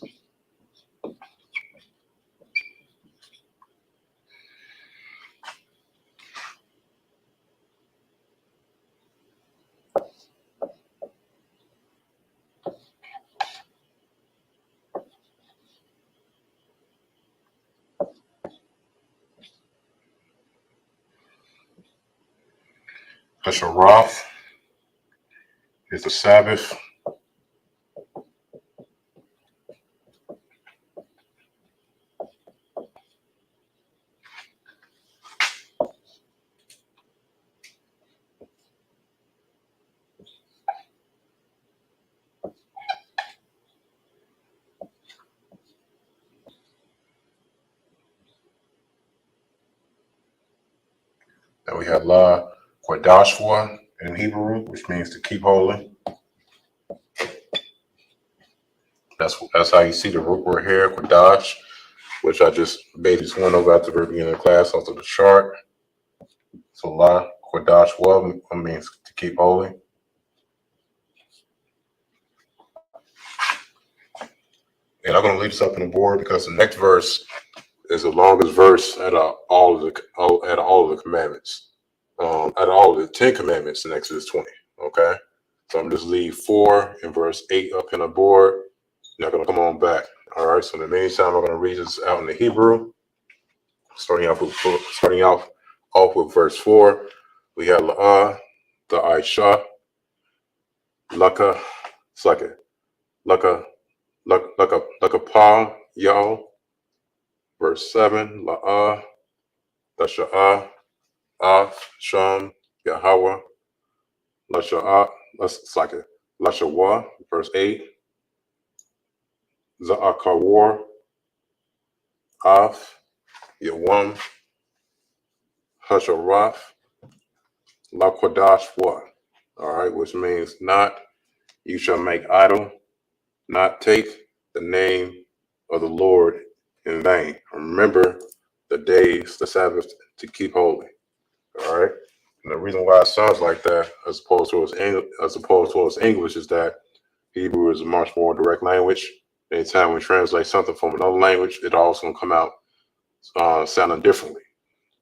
Hasharoth is the Sabbath. Then we have La Quadashwa in Hebrew, which means to keep holy. That's how you see the root word here, Quadash, which I just basically went over at the very beginning of the class onto the chart. So La Quadashwa means to keep holy. And I'm going to leave this up on the board because the next verse is the longest verse out of all of the commandments. Out of all of the 10 commandments in Exodus 20. Okay, so I'm just leave 4 and verse 8 up on the board. Not going to come on back. All right. So in the meantime, I'm going to read this out in the Hebrew. Starting off with verse 4. We have La'ah, the Aisha, Laka, Slaka, Laka Pa, Yo. Verse 7, La'ah, the Sha'ah, Af, Sham, Yahweh, La Sha'ah, Slaka, La Shawah. Verse 8, Za'akawar, Af, Yawam, Hasharaf, La Quadash Wa. All right, which means not you shall make idol, not take the name of the Lord in vain. Remember the days, the Sabbath to keep holy. All right. And the reason why it sounds like that, as opposed to us English, is that Hebrew is a much more direct language. Anytime we translate something from another language, it also gonna come out sounding differently.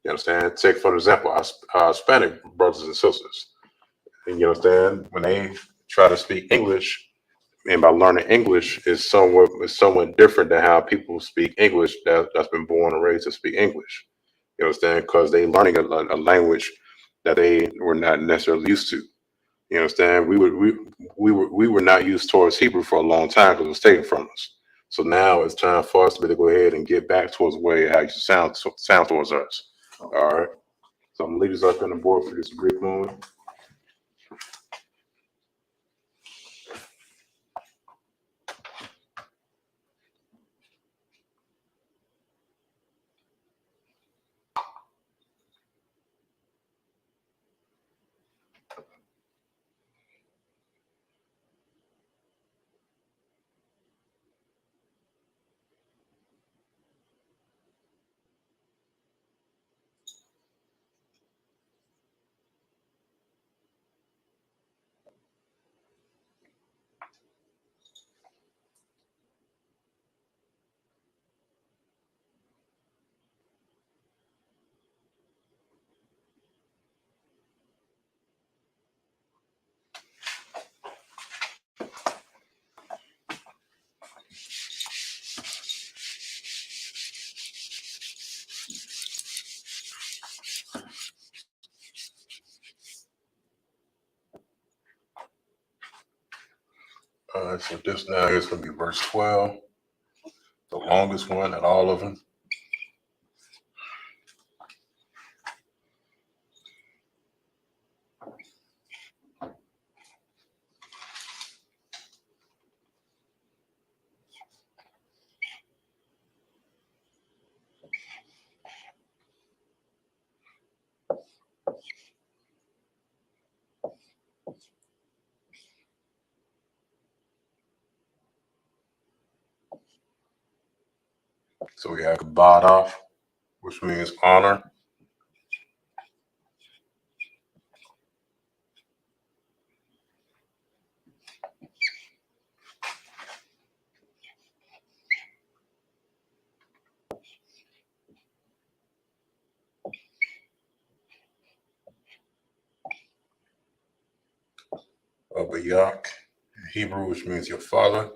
You understand? Take for example our Hispanic brothers and sisters. And you understand when they try to speak English, and by learning English is somewhat different than how people speak English that's been born and raised to speak English. You understand? Because they learning a language that they were not necessarily used to. You understand? We were not used towards Hebrew for a long time because it was taken from us. So now it's time for us to be able to go ahead and get back towards the way how you sound towards us. All right. So I'm gonna leave this up on the board for this brief moment. All right, so this now is gonna be verse 12, the longest one at all of them. So we have Kabbadah, which means honor. Bayak, Hebrew, which means your father.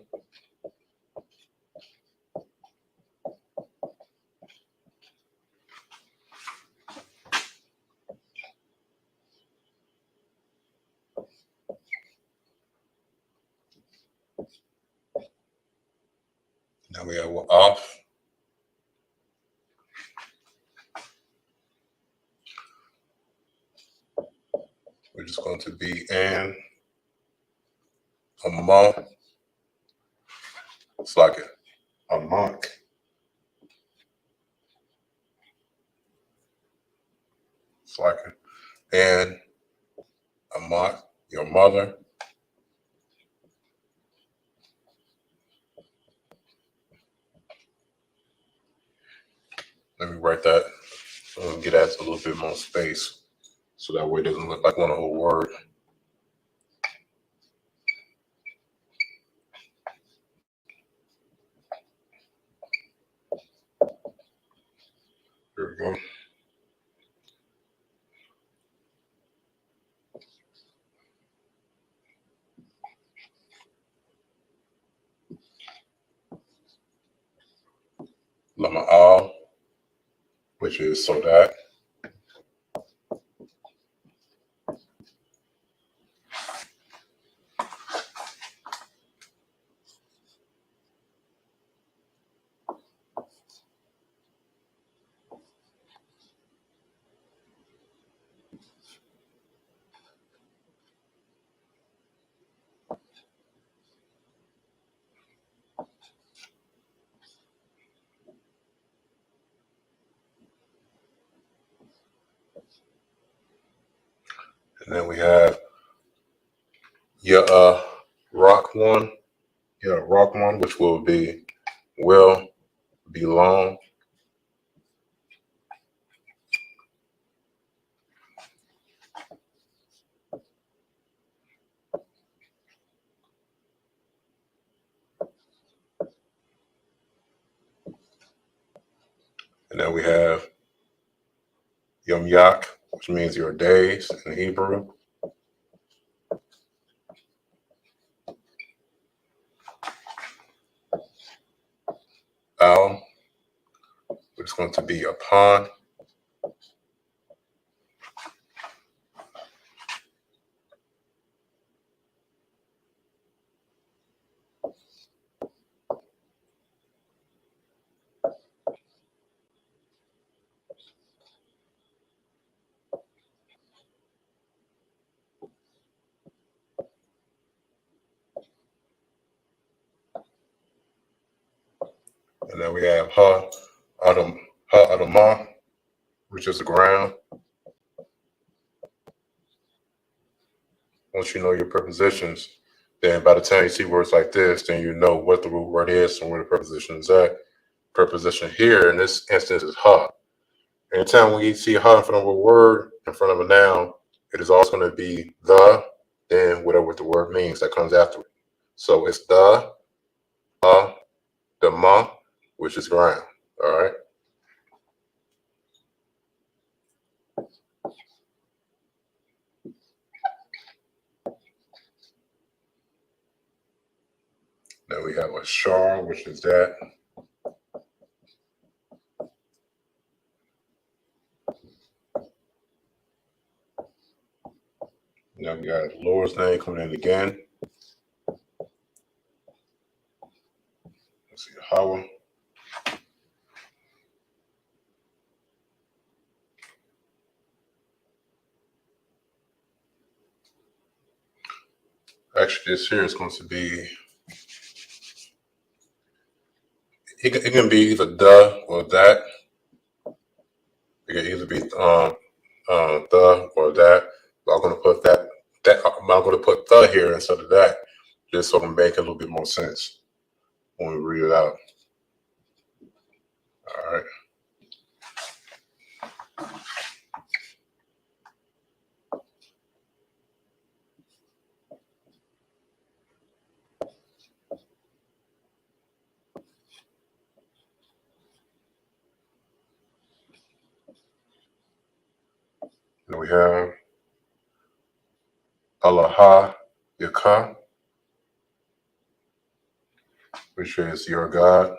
Now we have Wa'af, which is going to be an, Ma. It's like a monk. It's like and a monk, your mother. Let me write that. Get that a little bit more space, so that way it doesn't look like one whole word. There we go. Lama'al, which is so that. And then we have your rock one, which will be will belong. And then we have Yom Yak, which means your days in Hebrew. Al, which is going to be upon. And then we have Adamah, which is the ground. Once you know your prepositions, then by the time you see words like this, then you know what the root word is and where the preposition is at. Preposition here in this instance is ha. Anytime we see ha in front of a word, in front of a noun, it is also going to be the, then whatever the word means that comes after it. So it's the ma, which is ground. All right. Then we have a shar, which is that. Now we got the Lord's name coming in again. Let's see, Yahweh. Actually, this here is going to be, it can be either the or that. It can either be the or that. But I'm going to put I'm going to put the here instead of that, just so it can make a little bit more sense when we read it out. All right. Then we have Allah Yaka, which is your God.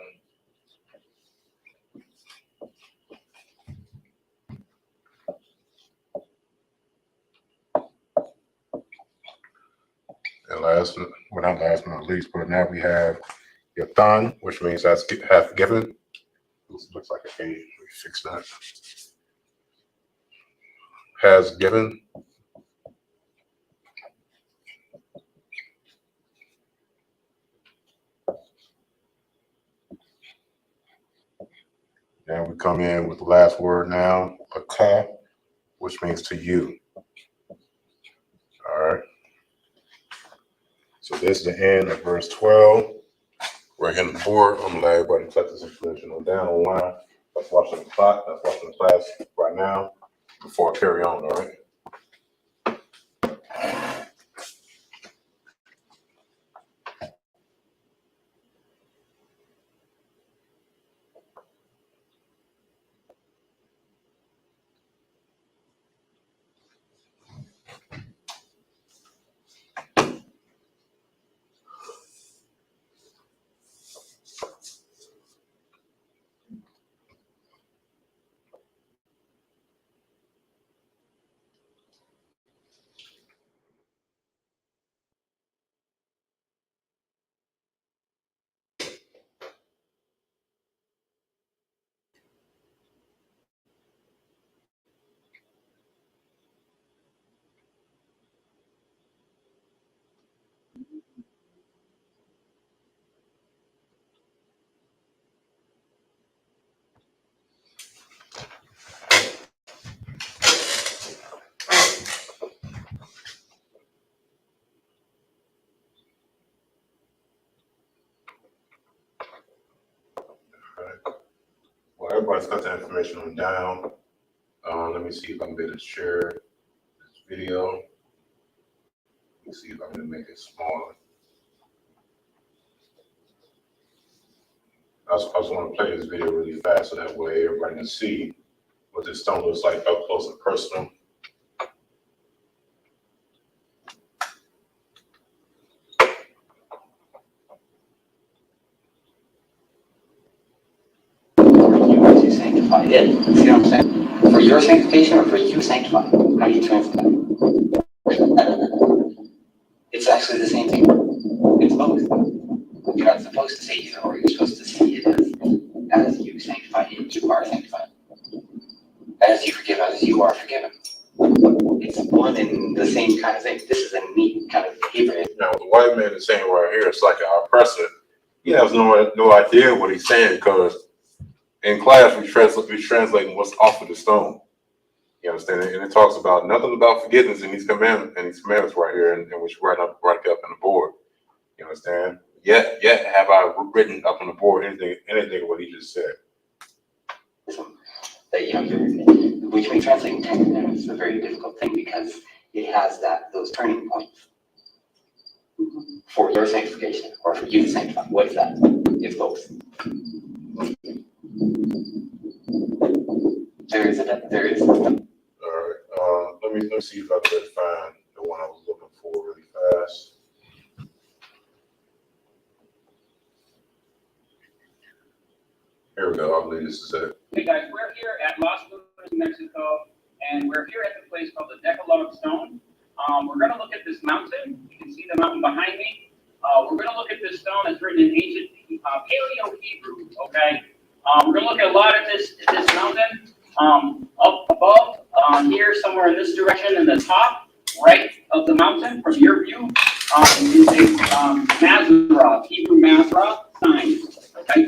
And last, well, not last but not least, but now we have Yathan, which means that's hath given. Looks like a A. Let me fix that. Has given. And we come in with the last word now, Aka, which means to you. All right. So this is the end of verse 12. Right here on the board, I'm going to let everybody collect this information on down online. That's watching the clock, that's watching the class right now before I carry on, all right? everybody's got that information on down. Let me see if I can be able to share this video. Let me see if I can make it smaller. I just want to play this video really fast so that way everybody can see what this stone looks like up close and personal. You as you sanctify it. See what I'm saying? For your sanctification or for you sanctify? How do you translate it? It's actually the same thing. It's both. You're not supposed to say either or. You're supposed to see it as you sanctify it, you are sanctified. As you forgive, as you are forgiven. It's one and the same kind of thing. This is a neat kind of Hebrew. Now, what the white man is saying right here, it's like our oppressor. He has no idea what he's saying because in class we translating what's off of the stone. You understand? And it talks about nothing about forgiveness in these commandments right here, and which right up on the board. You understand? Yet have I written up on the board anything of what he just said. That which makes translating Ten Commandments a very difficult thing because it has those turning points for your sanctification or for you to sanctify. What is that? It's both. There is. All right. Let me see if I can find the one I was looking for really fast. Here we go. I believe this is it. Hey guys, we're here at Las Lunas, Mexico, and we're here at the place called the Decalogue Stone. We're going to look at this mountain. You can see the mountain behind me. We're going to look at this stone that's written in ancient Paleo-Hebrew, okay? We're going to look at a lot of this mountain. Up above, here, somewhere in this direction, in the top right of the mountain, from your view, is a Mazarah, Hebrew Mazarah sign, okay?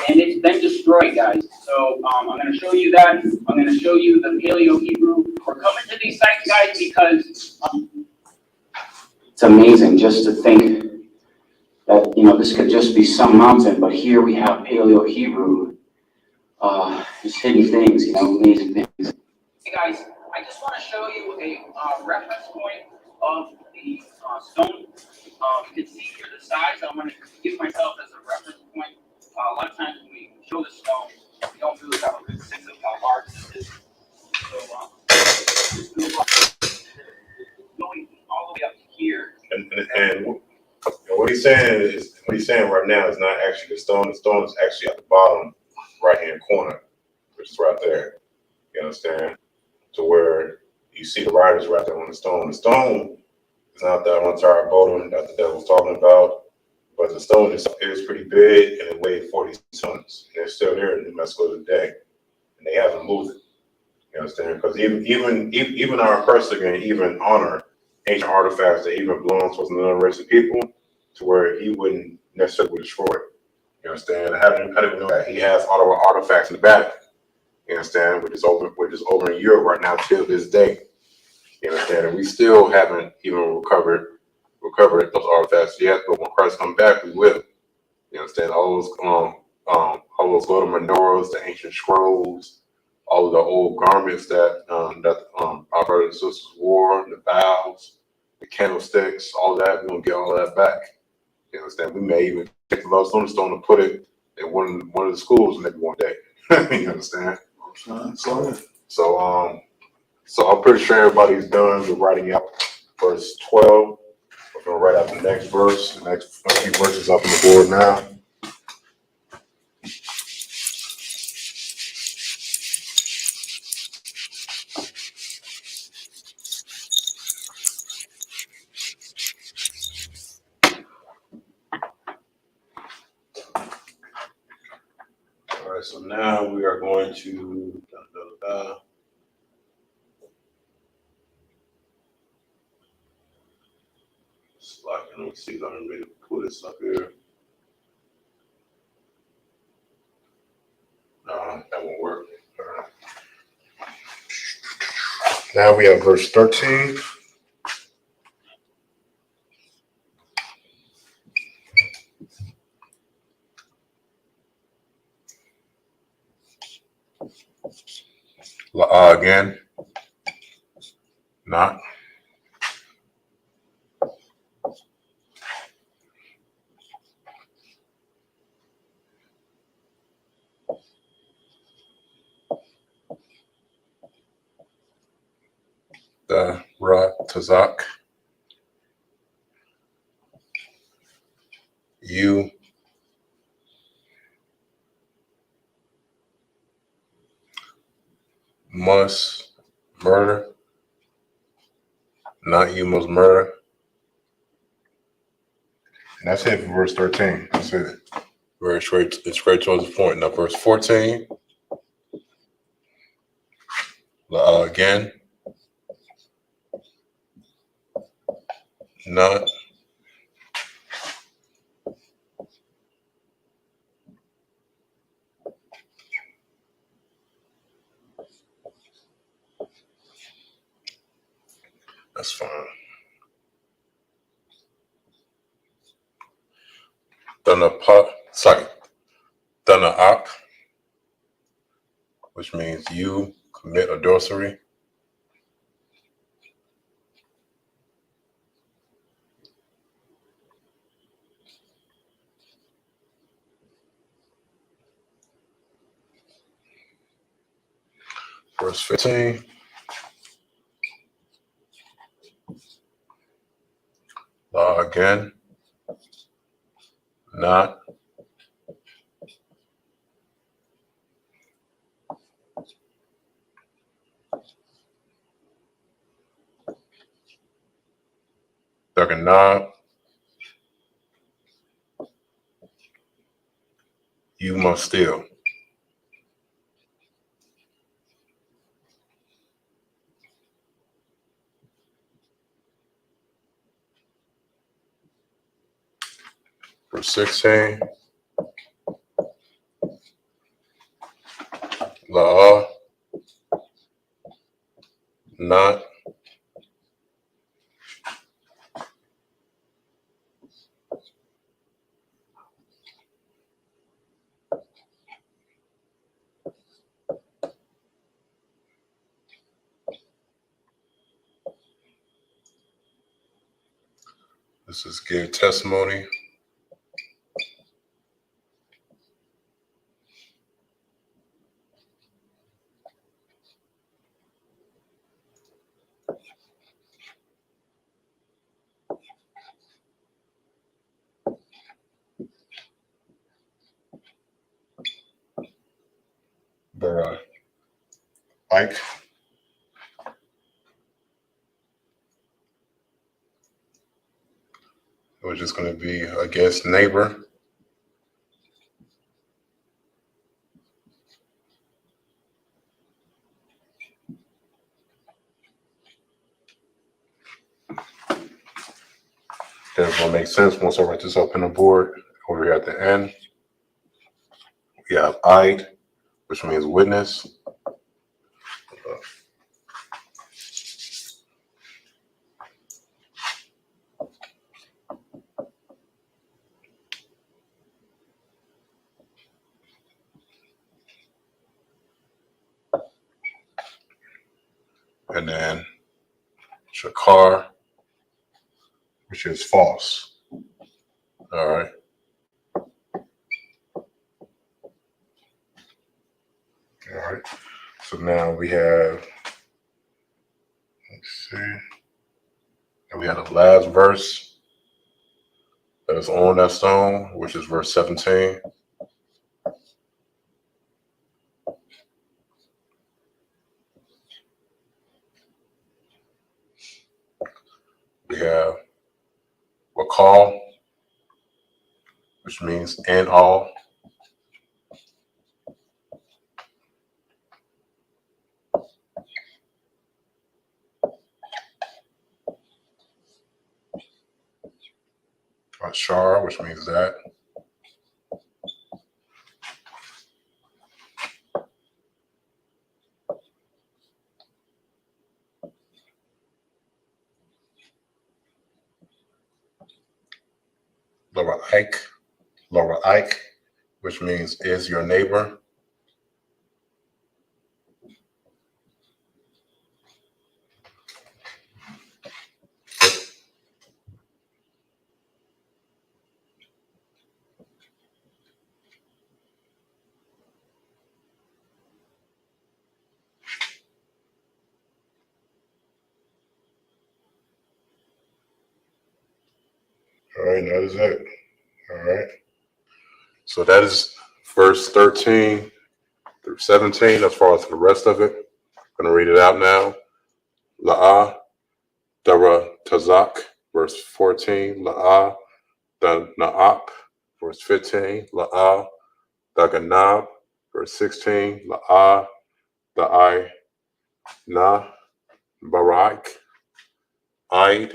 And it's been destroyed, guys. So I'm going to show you that. I'm going to show you the Paleo-Hebrew. We're coming to these sites, guys, because It's amazing just to think that, this could just be some mountain, but here we have Paleo-Hebrew. Just hidden things, amazing things. hey guys, I just want to show you a reference point of the stone. You can see here the size. I'm going to give myself as a reference point. A lot of times when we show the stone, we don't really have a good sense of how large this is. So, going all the way up to here. And what he's saying right now is not actually the stone. The stone is actually at the bottom right-hand corner, which is right there. You understand? To where you see the writers right there on the stone. The stone is not that entire bouldering that the devil's talking about, but the stone is pretty big and it weighed 40 tons. And it's still there in New Mexico today, and they haven't moved it. You understand? Because even our person can even honor ancient artifacts that even belong to another race of people, to where he wouldn't necessarily destroy it. You understand? How do we know that? He has all of our artifacts in the back. You understand? Which is over in Europe right now till this day. You understand? And we still haven't even recovered those artifacts yet. But when Christ comes back, we will. You understand? All those golden menorahs, the ancient scrolls, all of the old garments that our brothers and sisters wore, the vows, the candlesticks, all that. We're gonna get all that back. You understand? We may even take the love stone and put it in one of the schools maybe one day. You understand? So I'm pretty sure everybody's done with writing out verse 12. We're gonna write out the next verse. The next few verses up on the board now. All right, so now we are going to let me see if I can really pull this up here. No, that won't work. All right. Now we have verse 13. Again. Not. The Tazak. You must murder. Not you must murder. And that's it for verse 13. That's it. Very straight, it's straight towards the point. Now, verse 14. Again. Not. That's fine. Second. Ak, which means you commit adultery. Verse 15. Again. Not. Not. You must steal. Verse 16. Not. This is give testimony. Ike. It was just going to be, I guess, neighbor. That's going to make sense once I write this up on the board. Over here at the end, we have Ide, which means witness. And then Shakar, which is false. All right. All right. So now we have, let's see. And we have the last verse that is on that stone, which is verse 17. We have Wakal, which means in all. Ashar, which means that. Laura Ike, which means is your neighbor. All right, that is it. All right. So that is verse 13 through 17 as far as the rest of it. I'm going to read it out now. La'ah, Dara Tazak, verse 14. La'ah, Da Na'ap, verse 15. La'ah, Da Ganab, verse 16. La'ah, Da Na, Barak, Aid,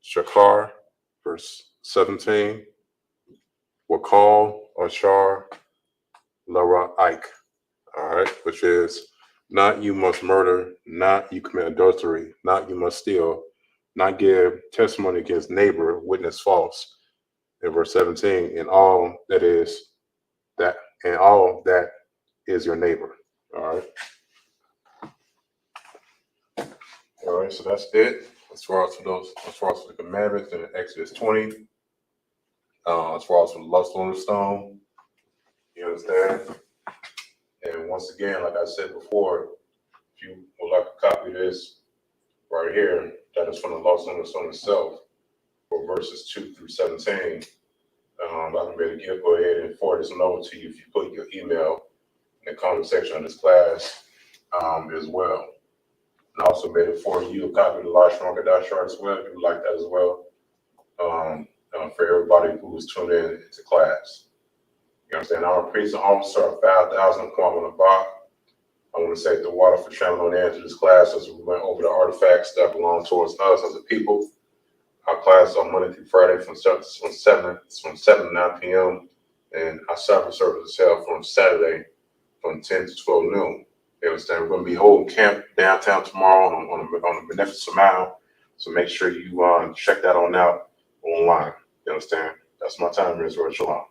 Shakar, verse 17. Wakal, Ashar, Lara Ike. All right, which is not you must murder, not you commit adultery, not you must steal, not give testimony against neighbor, witness false. In verse 17, and all that is your neighbor. All right. All right, so that's it. As far as for the commandments in Exodus 20, as far as for the lust on the stone, you understand? And once again, like I said before, if you would like a copy of this right here, that is from the lust on the stone itself, for verses 2 through 17. I can be able to go ahead and forward this over to you if you put your email in the comment section of this class as well. And I also made it for you a copy of the Life Stronger chart as well, if you would like that as well, for everybody who's tuned in into class. You understand? I'm a priest and officer of 5,000 Kwame Nabak. I want to thank the water for traveling on into this class as we went over the artifacts that belong towards us as a people. Our class on Monday through Friday from 7 to 9 p.m. and our Sabbath service is held from Saturday from 10 to 12 noon. You understand? We're going to be holding camp downtown tomorrow on the Beneficent Mile. So make sure you check that on out online. You understand? That's my time, Israel Shalom.